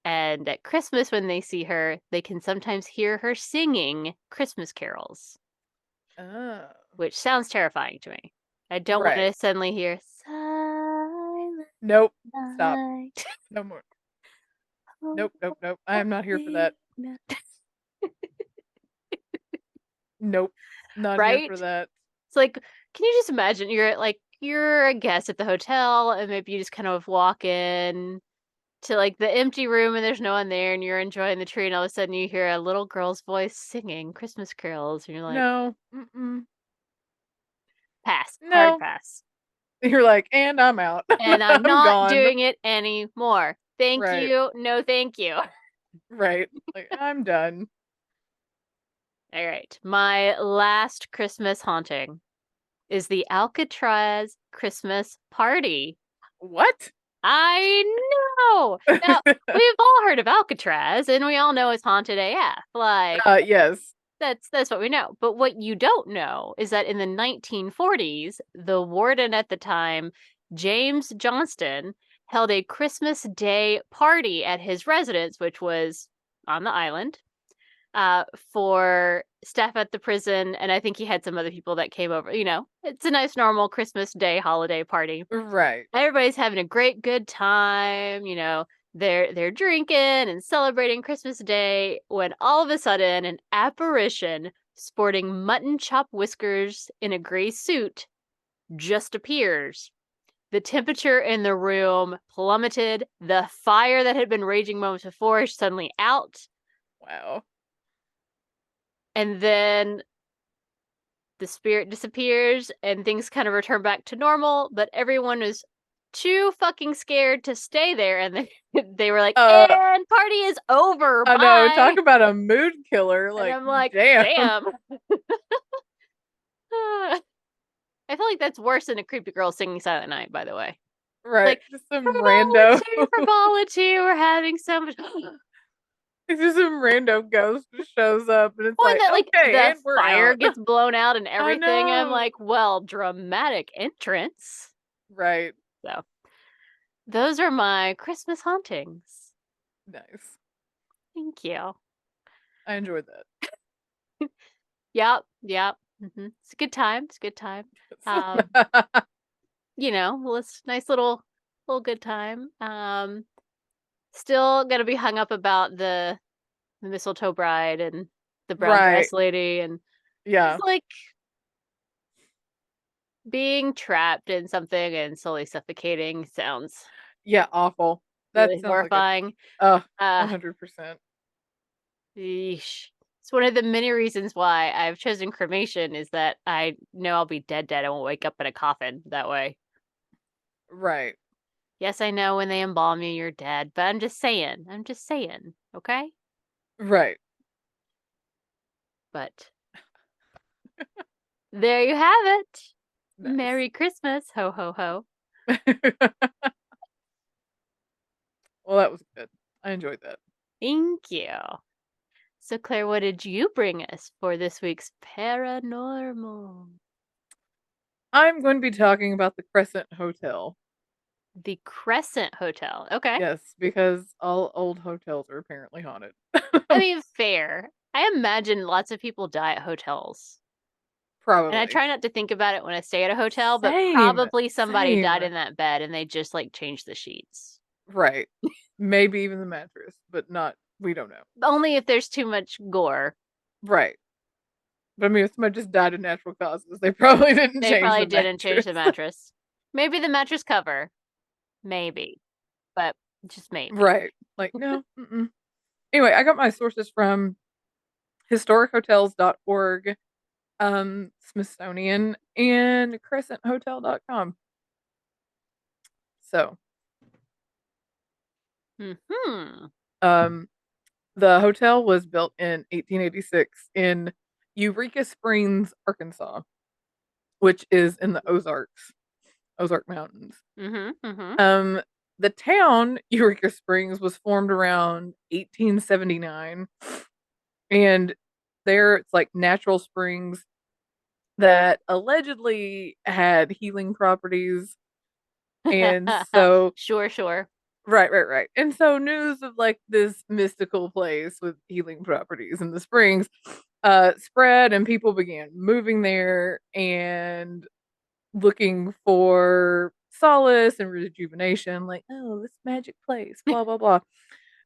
And at Christmas, when they see her, they can sometimes hear her singing Christmas carols, Oh. which sounds terrifying to me. I don't want to Right. suddenly hear Silent Nope. Stop. Night. No more. Nope, nope, nope. I am not here for Holy that. night. Nope. Not here Right? for that. It's like, can you just imagine you're a guest at the hotel and maybe you just kind of walk in to like the empty room and there's no one there and you're enjoying the tree and all of a sudden you hear a little girl's voice singing Christmas carols and you're like, No. Mm-mm. pass, hard No. pass. You're like, and I'm out. And I'm I'm not gone. doing it anymore. Thank Right. you. No, thank you. Right. Like, I'm done. All right. My last Christmas haunting is the Alcatraz Christmas Party. What? I know. Now, we've all heard of Alcatraz and we all know it's haunted AF. Like, Yes. that's what we know. But what you don't know is that in the 1940s, the warden at the time, James Johnston, held a Christmas Day party at his residence, which was on the island, for staff at the prison. And I think he had some other people that came over. It's a nice, normal Christmas Day holiday party. Right. Everybody's having a great good time, they're drinking and celebrating Christmas Day when all of a sudden an apparition sporting mutton chop whiskers in a gray suit just appears. The temperature in the room plummeted. The fire that had been raging moments before is suddenly out. Wow. And then the spirit disappears and things kind of return back to normal, but everyone is too fucking scared to stay there and they were like, Uh, and party is over, I know. Talk bye. about a mood killer. And Like, I'm like, damn. damn. I feel like that's worse than a creepy girl singing Silent Night, by the way. Right. Like, Just some rando. frivolity, we're having so much. It's just some rando ghost just shows up and it's Well, and like, that like okay, the and we're fire out. gets blown out and I everything. I'm know. like, well, dramatic entrance. Right. So those are my Christmas hauntings. Nice. Thank you. I enjoyed that. Yep, yep. It's a good time. It's a good time. Um, it's nice little good time. Still gonna be hung up about the mistletoe bride and the brown Right. dress lady, and Yeah. it's like being trapped in something and slowly suffocating sounds Yeah, awful. That really sounds like a horrifying. uh Uh, 100%. Yeesh. It's one of the many reasons why I've chosen cremation is that I know I'll be dead. I won't wake up in a coffin that way. Right. Yes, I know when they embalm you, you're dead, but I'm just saying. I'm just saying, okay? Right. But there you have it. Nice. Merry Christmas. Ho, ho, ho. Well, that was good. I enjoyed that. Thank you. So, Claire, what did you bring us for this week's paranormal? I'm going to be talking about the Crescent Hotel. The Crescent Hotel. Okay. Yes, because all old hotels are apparently haunted. I mean, fair. I imagine lots of people die at hotels. And I Probably. try not to think about it when I stay at a hotel, but Same. probably somebody died Same. in that bed and they just like changed the sheets. Right. Maybe even the mattress, but not, we don't know. Only if there's too much gore. Right. But I mean, if somebody just died of natural causes, they probably didn't They change probably the didn't change mattress. the mattress. Maybe the mattress cover. Maybe. But just maybe. Right. Like, no. Mm-mm. Anyway, I got my sources from historichotels.org, Smithsonian, and crescenthotel.com. So, Hmm. um, the hotel was built in 1886 in Eureka Springs, Arkansas, which is in the Ozark Mountains. Mm-hmm. Um, the town Eureka Springs was formed around 1879, and there it's like natural springs that allegedly had healing properties. And Mm-hmm. so, Sure. right. And so, news of like this mystical place with healing properties in the springs spread, and people began moving there and looking for solace and rejuvenation. Like, oh, this magic place, blah, blah, blah.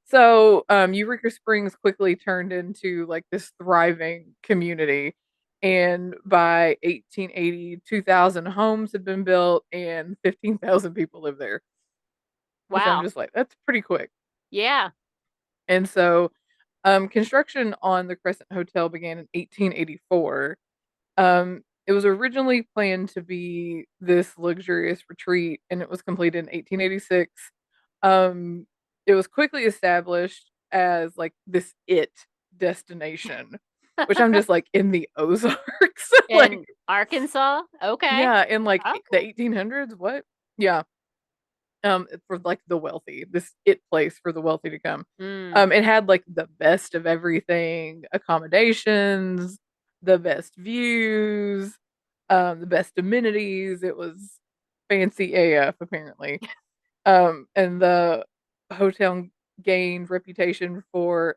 So, Eureka Springs quickly turned into like this thriving community. And by 1880, 2,000 homes had been built and 15,000 people live there, which I'm Wow. just like, that's pretty quick. Yeah. And so, construction on the Crescent Hotel began in 1884. It was originally planned to be this luxurious retreat, and it was completed in 1886. Um, it was quickly established as like this destination, which I'm just like in the Ozarks, like In Arkansas? Okay. yeah, in like the Okay. 1800s. What? Yeah, for like the wealthy, this place for the wealthy to come. Mm. It had like the best of everything, accommodations, the best views, the best amenities. It was fancy AF apparently. And the hotel gained reputation for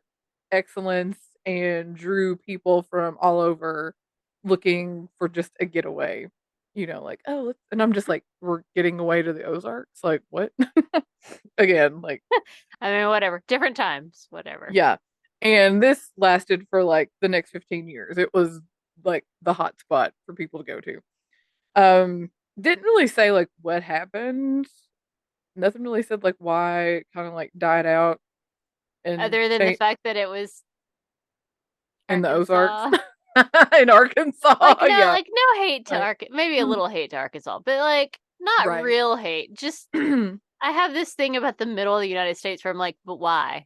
excellence and drew people from all over looking for just a getaway. Like, oh, and I'm just like, we're getting away to the Ozarks. Like, what? Again, like, I mean, whatever. Different times. Whatever. yeah. And this lasted for like the next 15 years. It was like the hot spot for people to go to. Um, didn't really say like what happened. Nothing really said like why it kind of like died out and Other than the changed fact that it was in the Ozarks Arkansas. in Arkansas. Yeah. Like no hate to Like Arkansas. Maybe a little hate to Arkansas, but like not right. real hate. Just I have this thing about the middle of the United States where I'm like, but why?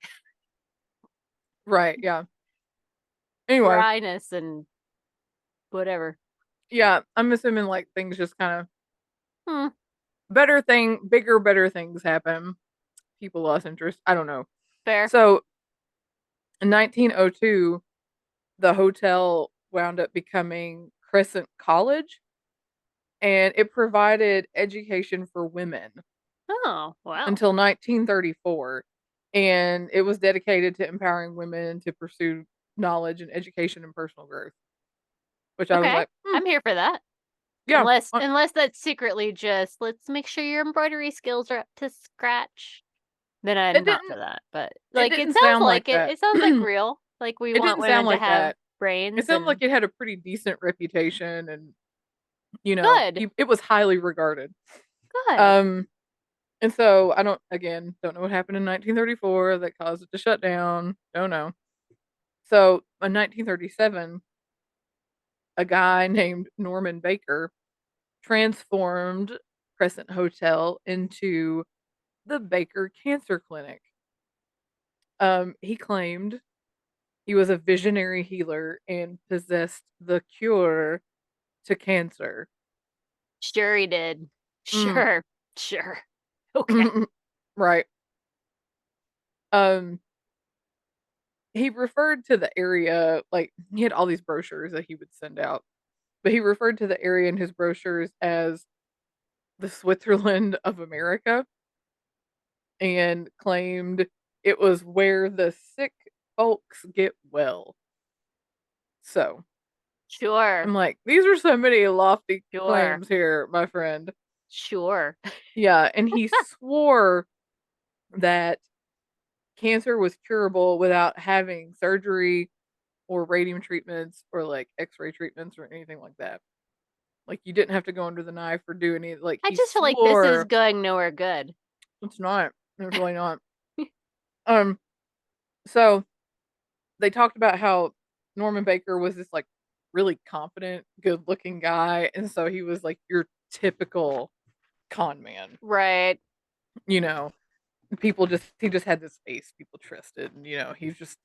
Right, yeah. Anyway, Dryness and whatever. yeah, I'm assuming like things just kind of Hmm. bigger better things happen. People lost interest. I don't know. Fair. So, in 1902, the hotel wound up becoming Crescent College, and it provided education for women Oh, well. until 1934. And it was dedicated to empowering women to pursue knowledge and education and personal growth, which I was Okay. like, I'm here for that. yeah. Unless that's secretly just let's make sure your embroidery skills are up to scratch. Then I'm It not for didn't that. But it like it didn't sounds sound like like it. that. It sounds like It real. Like we want didn't sound women to like have that. It brains sounded like and it had a pretty decent reputation, and good. it was highly regarded. Good. Um and so I don't know what happened in 1934 that caused it to shut down. Don't know. So in 1937, a guy named Norman Baker transformed Crescent Hotel into the Baker Cancer Clinic. He claimed he was a visionary healer and possessed the cure to cancer. Sure he did. Mm. Sure. Sure. Okay. Right. Um, he referred to the area like he had all these brochures that he would send out, but he referred to the area in his brochures as the Switzerland of America and claimed it was where the sick folks get well. So Sure. I'm like, these are so many lofty Sure. claims here, my friend. Sure. Yeah, and he swore that cancer was curable without having surgery or radium treatments or like x-ray treatments or anything like that. Like you didn't have to go under the knife or do any like I he just feel like this is swore going nowhere good. it's not. It's really not. Um so they talked about how Norman Baker was this like really confident, good looking guy. And so he was like your typical con man, Right. you know. People just he just had this face people trusted and he's just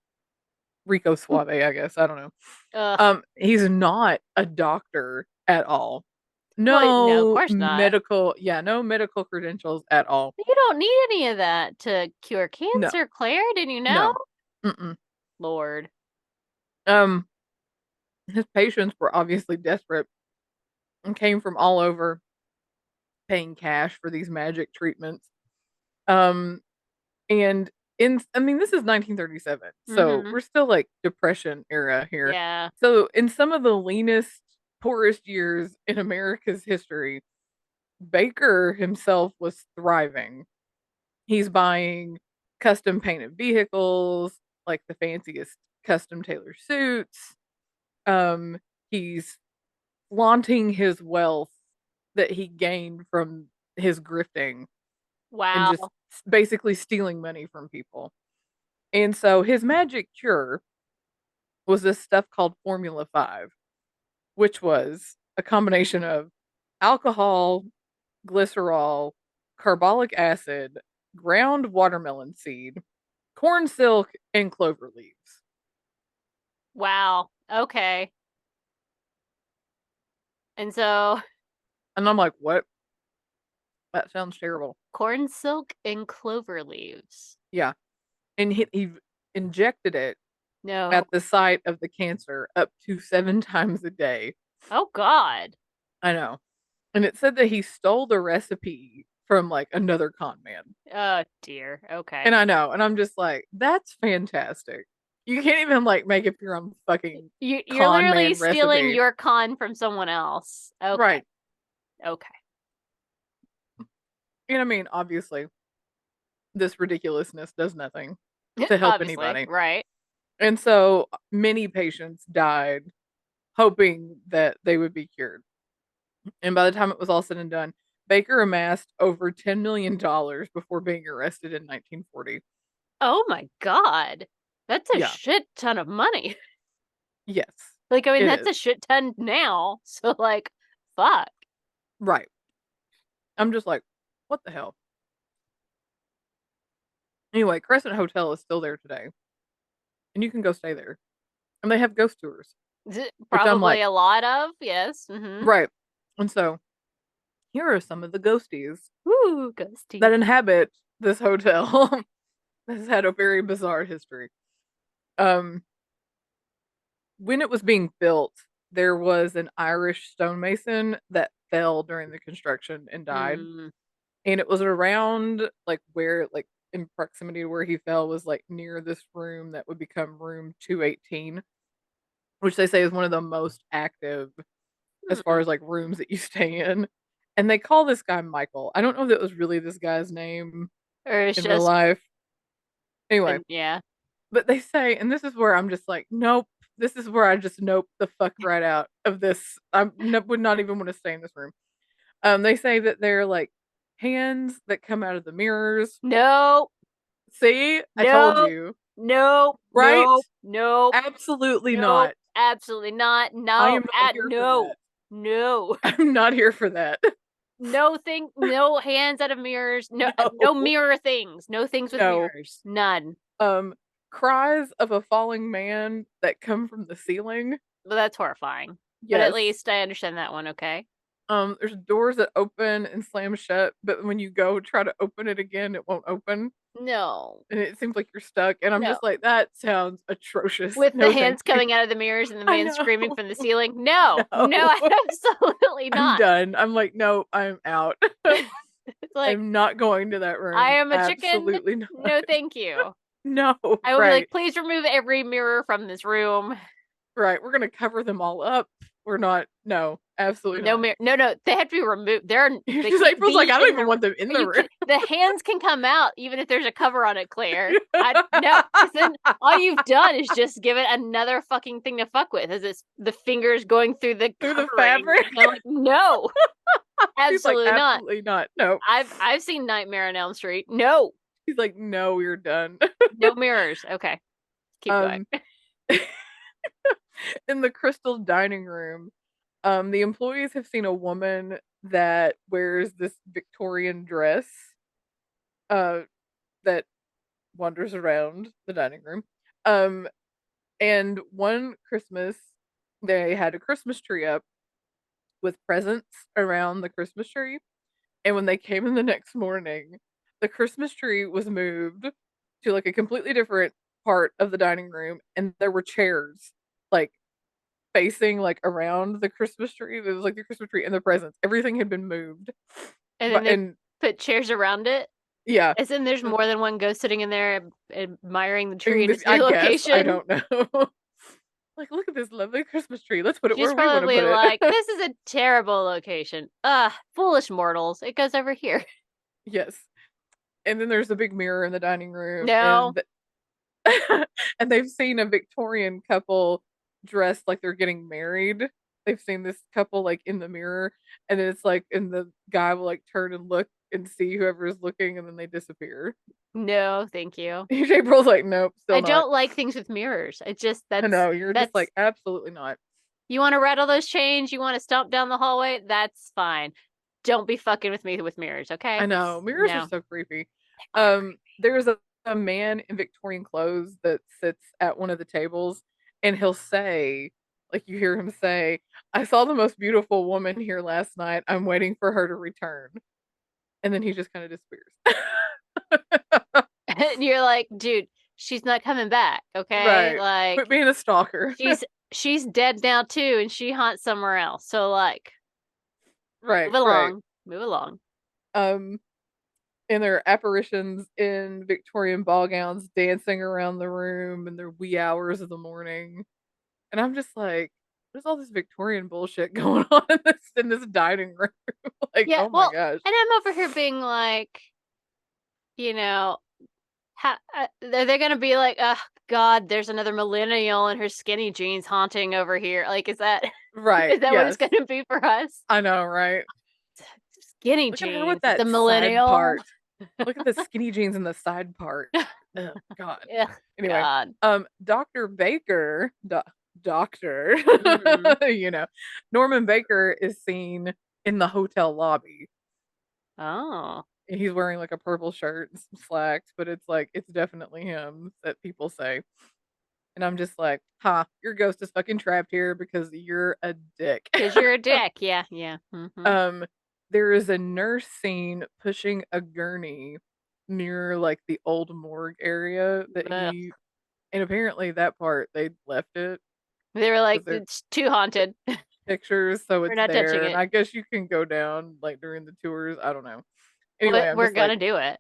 Rico Suave, I guess. I don't know. Ugh. He's not a doctor at all. Well, no, of No course not. medical, yeah, no medical credentials at all. You don't need any of that to cure No, cancer, Claire. Didn't you know? no. Mm-mm. Lord. Um, his patients were obviously desperate and came from all over paying cash for these magic treatments. Um, and I mean, this is 1937, so Mm-hmm. we're still like Depression era here. Yeah. So, in some of the leanest, poorest years in America's history, Baker himself was thriving. He's buying custom painted vehicles, like the fanciest custom tailored suits. Um, he's flaunting his wealth that he gained from his grifting and just Wow. basically stealing money from people. And so his magic cure was this stuff called Formula 5, which was a combination of alcohol, glycerol, carbolic acid, ground watermelon seed, corn silk, and clover leaves. Wow. Okay. And so And I'm like, what? That sounds terrible. corn silk and clover leaves. Yeah. And he injected it No. at the site of the cancer up to 7 times a day. Oh God. I know. And it said that he stole the recipe from like another con man. Oh dear. Okay. And I know. And I'm just like, that's fantastic. You can't even like make up your own fucking You're con literally man stealing recipe. your con from someone else. Okay. Right. Okay. And I mean, obviously, this ridiculousness does nothing to help Obviously. anybody. Right. And so many patients died hoping that they would be cured. And by the time it was all said and done, Baker amassed over $10 million before being arrested in 1940. Oh my God. That's a Yeah. shit ton of money. Yes, Like, I mean, it that's is. a shit ton now. So, like, fuck. Right. I'm just like, what the hell? Anyway, Crescent Hotel is still there today, and you can go stay there. And they have ghost tours, which I'm Probably like, a lot of, yes. Mm-hmm. right. And so here are some of the ghosties Woo, ghosty. that inhabit this hotel. Has had a very bizarre history. Um, when it was being built, there was an Irish stonemason that fell during the construction and died. Mm. And it was around like where like in proximity to where he fell was like near this room that would become room 218, which they say is one of the most active as far Mm. as like rooms that you stay in. And they call this guy Michael. I don't know if that was really this guy's name Or it's in real just life. Anyway, been, yeah. but they say, and this is where I'm just like, nope. This is where I just nope the fuck right out of this. Would not even want to stay in this room. They say that they're like hands that come out of the mirrors. No, See, I told no, you. Nope, right? nope, nope, Absolutely nope, not. absolutely not. I No, am not here for no, that. no. I'm not here for that. No hands out of mirrors. No, no No. mirror things. No things with No. mirrors. None. Um, Cries of a falling man that come from the ceiling. Well, that's horrifying. But at Yes. least I understand that one. Okay. There's doors that open and slam shut, but when you go try to open it again, it won't open, No, and it seems like you're stuck. And I'm no. just like, that sounds atrocious. With the No, thank hands you. coming out of the mirrors and the I man know. screaming from the ceiling. No, no, No. absolutely I'm not. done. I'm like, no, I'm out. It's like, I'm not going to that I room. am a chicken. Absolutely not. No, thank you. No, I will be right. like, please remove every mirror from this room. Right. We're gonna cover them all up. We're not. No, absolutely No not. mirror. No, no. They have to be removed. They Because can't April's like, be I don't in even the. want them in the You room. can. The hands can come out even if there's a cover on it, Claire. I no, because then all you've done is just give it another fucking thing to fuck with. Is it's the fingers going through the Through the covering? fabric. And I'm like, no, She's like, absolutely not. absolutely not. No. I've seen Nightmare on Elm Street. No, She's like, no, you're done. no mirrors. Okay, keep going. um, in the crystal dining room, the employees have seen a woman that wears this Victorian dress, uh, that wanders around the dining room. Um, and one Christmas, they had a Christmas tree up with presents around the Christmas tree. And when they came in the next morning, the Christmas tree was moved to like a completely different part of the dining room, and there were chairs like facing like around the Christmas tree. It was like the Christmas tree and the presents. Everything had been moved. And then But they and put chairs around it. yeah. As in, there's more than one ghost sitting in there admiring the I tree mean, in this its I new guess, I location. don't know. Like, look at this lovely Christmas tree. Let's put it She's where we want to probably put it. like, this is a terrible location. Foolish mortals. It goes over here. Yes. And then there's a big mirror in the dining room, No, and they've seen a Victorian couple dressed like they're getting married. They've seen this couple like in the mirror, and then it's like, and the guy will like turn and look and see whoever is looking, and then they disappear. no, thank you. April's like, nope, I still not. don't like things with mirrors. I just, I know, you're just that's, like, absolutely not. you want to rattle those chains? You want to stomp down the hallway? That's fine. Don't be fucking with me with mirrors, I okay? know, mirrors are No. so creepy. There's a man in Victorian clothes that sits at one of the tables, and he'll say, like, you hear him say, I saw the most beautiful woman here last night. I'm waiting for her to return. And then he just kind of disappears. And you're like, dude, she's not coming back, okay? Right. Like, Quit being a stalker. she's dead now too, and she haunts somewhere else. So like, Right, move right. along, move along. Um, and their apparitions in Victorian ball gowns dancing around the room in their wee hours of the morning. And I'm just like, there's all this Victorian bullshit going on in this dining room. Like, Yeah, oh my well, gosh. and I'm over here being like, you know, are they gonna be like, oh God, there's another millennial in her skinny jeans haunting over here? Like, is that Right. is that what it's Yes. gonna be for us? I know, right? Skinny Look at her with jeans. It's a that side millennial. part. Look at the skinny jeans in the side part. Oh God. Yeah, Anyway, God. Dr. Baker, doctor, Hmm. you know, Norman Baker is seen in the hotel lobby. Oh, And he's wearing like a purple shirt and some slacks, but it's like, it's definitely him that people say. And I'm just like, ha, your ghost is fucking trapped here because you're a dick. because you're a dick. Yeah, yeah. Hmm. um, there is a nurse scene pushing a gurney near like the old morgue area that Ugh. he, and apparently that part they left it They were like, because they're it's too haunted. pictures, so We're it's not touching there. And it. I guess you can go down like during the tours. I don't know. Anyway, I'm We're just like, gonna do it,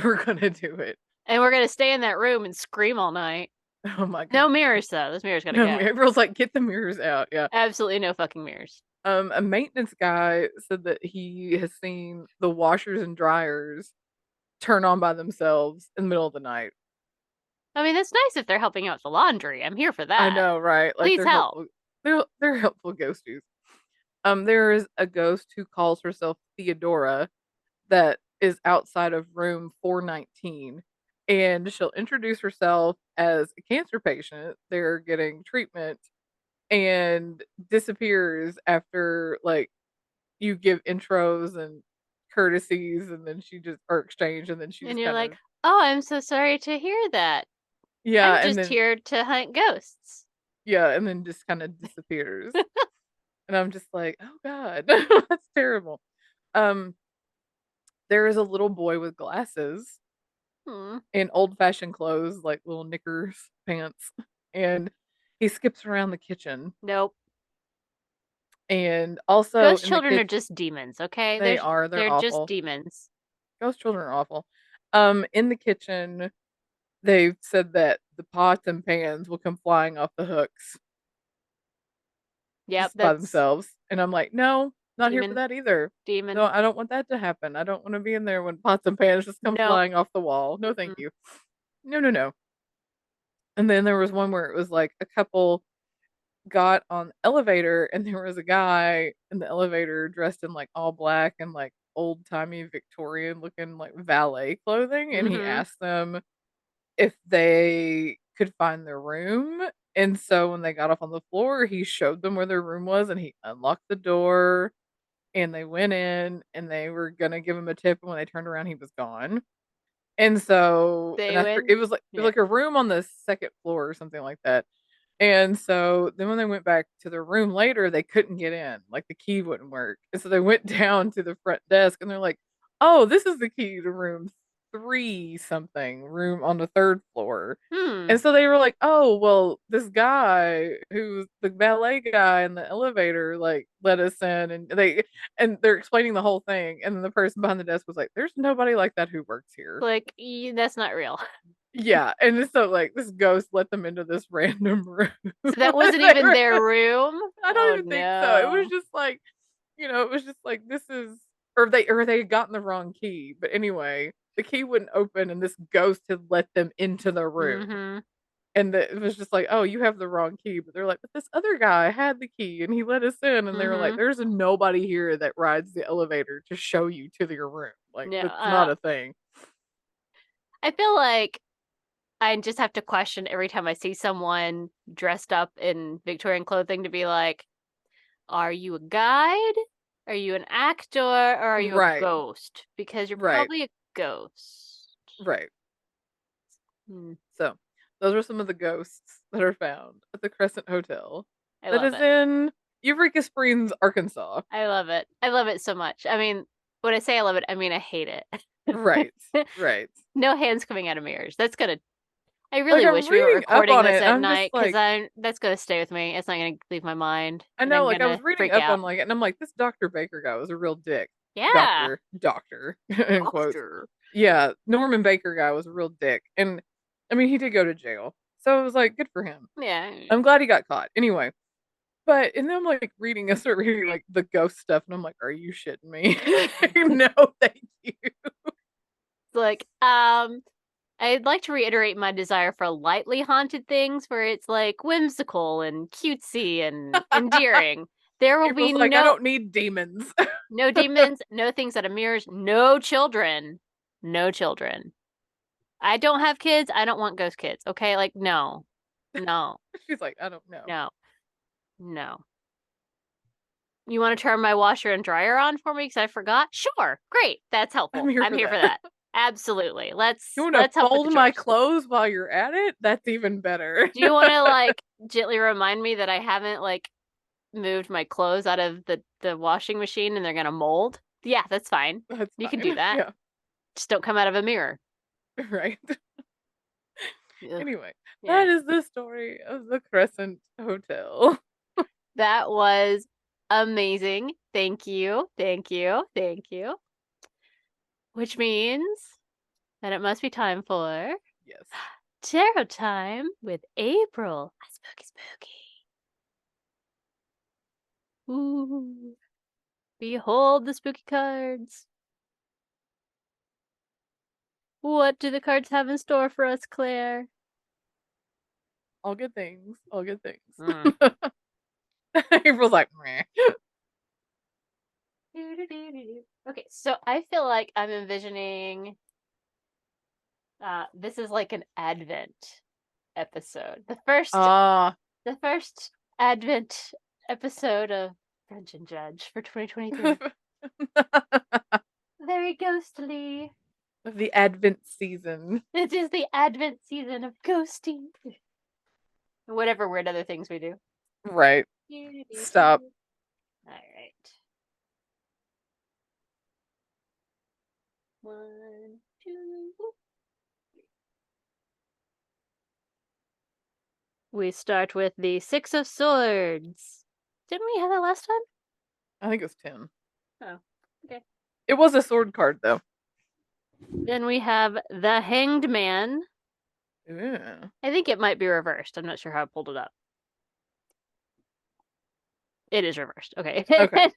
we're gonna do it. and we're gonna stay in that room and scream all night. Oh my No god. mirrors though. Those mirrors gotta No, go. April's like, get the mirrors out. Yeah. Absolutely no fucking mirrors. A maintenance guy said that he has seen the washers and dryers turn on by themselves in the middle of the night. I mean, that's nice if they're helping out with the laundry. I'm here for I that. know, right? Like Please they're help. helpful. They're helpful ghosties. There is a ghost who calls herself Theodora that is outside of room 419, and she'll introduce herself as a cancer patient. They're getting treatment and disappears after like you give intros and courtesies, and then she just or exchange, and then she And just you're kind like, of oh, I'm so sorry to hear that. yeah, I'm and just then here to hunt ghosts. yeah, and then just kind of disappears. And I'm just like, oh god, that's terrible. Um, there is a little boy with glasses Hmm. in old fashioned clothes, like little knickers, pants, and he skips around the kitchen. Nope. And also Ghost in the children are kitchen, just demons, okay? they're They're just awful. demons. Ghost children are awful. In the kitchen, they've said that the pots and pans will come flying off the hooks Yep, just by that's themselves. And I'm like, no, not here for demon, that either. No, demon. I don't want that to happen. I don't want to be in there when pots and pans just come Nope. flying off the wall. No, thank Mm-mm. you. No, no, no. And then there was one where it was like a couple got on the elevator and there was a guy in the elevator dressed in like all black and like old timey Victorian looking like valet clothing. And he Mm-hmm. asked them if they could find their room. And so when they got off on the floor, he showed them where their room was and he unlocked the door and they went in and they were gonna give him a tip, and when they turned around he was gone. And so and They I win. it was Yeah. like a room on the second floor or something like that. And so then when they went back to their room later, they couldn't get in. Like the key wouldn't work. And so they went down to the front desk and they're like, "Oh, this is the key to room 3 something, room on the 3rd floor." Hmm. And so they were like, "Oh, well, this guy who's the valet guy in the elevator like let us in." And they're explaining the whole thing, and then the person behind the desk was like, "There's nobody like that who works here." Like, that's not real. Yeah, and so like this ghost let them into this random room. So that wasn't They even were their room? I don't Oh even think so. It was no. just like, it was just like this is or they had gotten the wrong key. But anyway, the key wouldn't open and this ghost had let them into the room. Mm-hmm. And it was just like, "Oh, you have the wrong key." But they're like, "But this other guy had the key and he let us in." And they were like, Mm-hmm. "There's nobody here that rides the elevator to show you to your room. Like No. that's not a thing." I feel like I just have to question every time I see someone dressed up in Victorian clothing to be like, are you a guide? Are you an actor? Or are you a Right. ghost? Because you're Right. probably a ghost. Right. Hmm. So, those are some of the ghosts that are found at the Crescent Hotel I that love is it. in Eureka Springs, Arkansas. I love it. I love it so much. I mean, when I say I love it, I mean I hate it. Right. Right. No hands coming out of mirrors. That's gonna. I Like really I'm wish we were reading up recording on this it. at I'm just night because like I that's gonna stay with me. It's not gonna leave my mind, I and know, I'm like I was gonna reading freak up on out. like and I'm like, this Dr. Baker guy was a real dick. Yeah, Doctor in quotes. doctor. Yeah, Norman Baker guy was a real dick. And I mean he did go to jail. So it was like good for him. Yeah. I'm glad he got caught. Anyway, but and then I'm like reading I start reading like the ghost stuff and I'm like, are you shitting me? No, thank you. Like, I'd like to reiterate my desire for lightly haunted things where it's like whimsical and cutesy and endearing. There will be April's like, I don't need demons. no demons, no things out of mirrors, no children. No children. I don't have kids. I don't want ghost kids. Okay? Like, no. No. She's like, I don't know. No. No. You want to turn my washer and dryer on for me because I forgot? Sure. Great. That's I'm helpful. here I'm for here for that. that. Absolutely. You want to Let's help with the fold my chores. clothes while you're at it? That's even better. Do you want to like gently remind me that I haven't like moved my clothes out of the washing machine and they're gonna mold? Yeah, that's fine. That's You can do fine. that. Yeah, Just don't come out of a mirror. right. Ugh. Anyway, Yeah. that is the story of the Crescent Hotel. That was amazing. Thank you. Thank you. Thank you. Which means that it must be time for Yes. tarot time with April. Spooky, spooky. Ooh. Behold the spooky cards. What do the cards have in store for us, Claire? All good things. All good things. Mm. April's like, meh. Okay, so I feel like I'm envisioning This is like an Advent episode. Ah. The first Advent episode of Brunch and Judge for 2023. Very ghostly. The Advent season. It is the Advent season of ghosting. Whatever weird other things we do. Right. Stop. All right. 1, 2. We start with the Six of Swords. Didn't we have that last time? I think it was 10. Oh, okay. It was a sword card, though. Then we have the Hanged Man. Yeah. I think it might be reversed. I'm not sure how I pulled it up. It is reversed. Okay. Okay.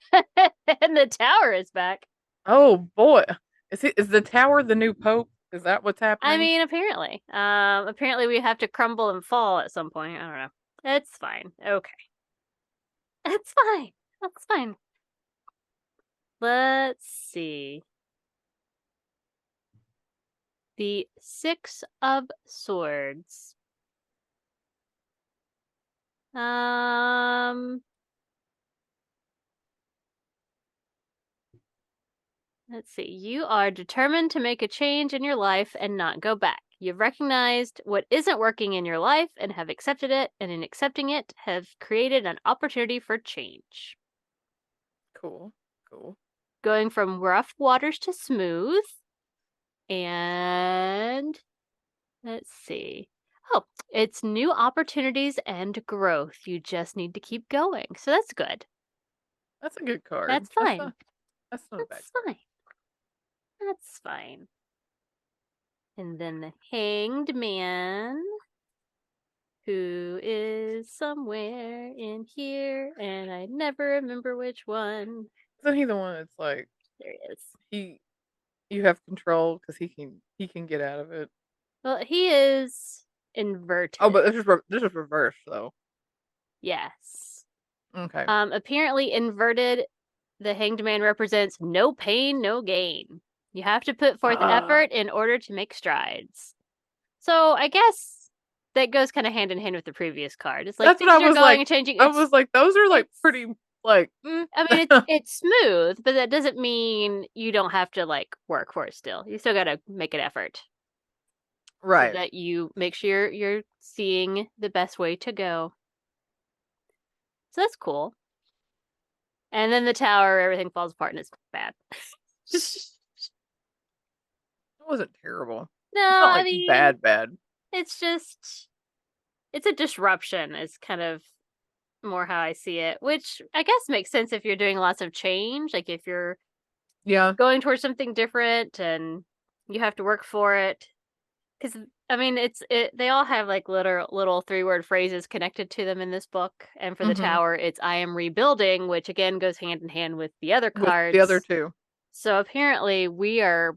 And the Tower is back. Oh boy. Is the tower the new pope? Is that what's happening? I mean, apparently. Apparently we have to crumble and fall at some point. I don't know. It's fine. Okay. It's fine. That's fine. Let's see. The Six of Swords. Let's see. You are determined to make a change in your life and not go back. You've recognized what isn't working in your life and have accepted it, and in accepting it, have created an opportunity for change. Cool. Cool. Going from rough waters to smooth. And let's see. Oh, it's new opportunities and growth. You just need to keep going. So that's good. That's a good card. That's fine. That's not a bad That's card. fine. That's fine. And then the Hanged Man, who is somewhere in here, and I never remember which one. Isn't he the one that's like There he is. you have control because he can get out of it? Well, he is inverted. Oh, but this is reversed though. Yes. Okay. Apparently inverted, the Hanged Man represents no pain, no gain. You have to put forth effort in order to make strides. So I guess that goes kind of hand in hand with the previous card. It's like That's things what I are was going like. and changing. I was like, those are like pretty like. I mean, it's smooth, but that doesn't mean you don't have to like work for it. Still, you still got to make an effort, right? so that you make sure you're seeing the best way to go. So that's cool. And then the tower, everything falls apart and it's bad. It wasn't terrible. No, it's not like I mean, bad. It's just, it's a disruption, is kind of more how I see it, which I guess makes sense if you're doing lots of change. Like if you're going towards something different and you have to work for it. Because, I mean, they all have like little 3-word phrases connected to them in this book. And for the tower, it's I am rebuilding, which again goes hand in hand with the other cards. With the other two. So apparently we are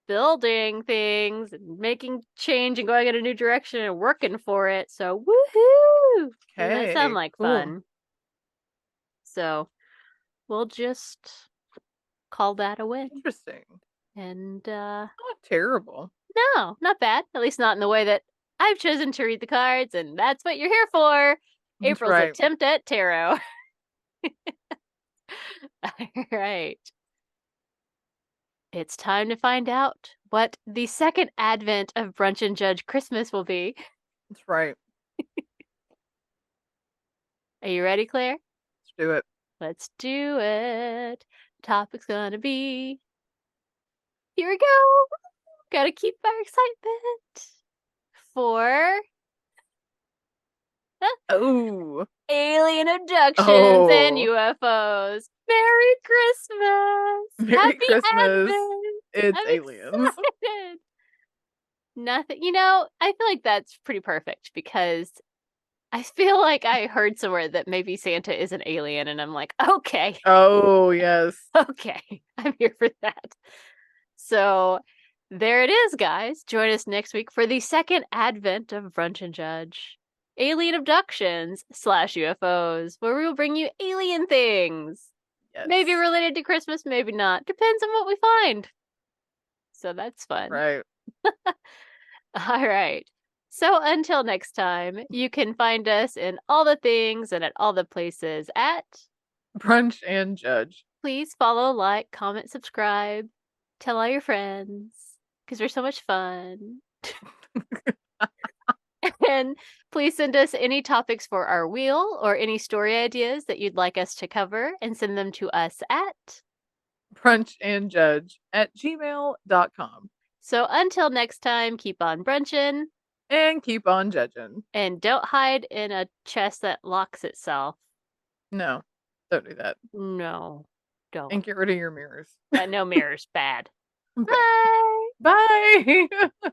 building things and making change and going in a new direction and working for it. So woohoo! Doesn't that sound like fun? So we'll just call that a win. Interesting. And not terrible. No, not bad. At least not in the way that I've chosen to read the cards, and that's what you're here for. April's attempt at tarot. All right. It's time to find out what the second advent of Brunch and Judge Christmas will be. That's right. Are you ready, Claire? Let's do it. Let's do it. The topic's gonna be... Here we go. Gotta keep our excitement. For... alien abductions and UFOs. Merry Christmas! Merry Christmas! Advent. It's aliens. Excited. Nothing. You know, I feel like that's pretty perfect because I feel like I heard somewhere that maybe Santa is an alien, and I'm like, okay. Oh, yes. Okay, I'm here for that. So there it is, guys. Join us next week for the second advent of Brunch and Judge. Alien abductions / UFOs, where we will bring you alien things. Yes. Maybe related to Christmas, maybe not. Depends on what we find. So that's fun. Right. All right. So until next time, you can find us in all the things and at all the places at. Brunch and Judge. Please follow, like, comment, subscribe, tell all your friends because we're so much fun. And please send us any topics for our wheel or any story ideas that you'd like us to cover and send them to us at. brunchandjudge@gmail.com. So until next time, keep on brunching And keep on judging. and don't hide in a chest that locks itself. No, don't do that. No, don't. And get rid of your mirrors. No mirrors, bad. Okay. Bye. Bye.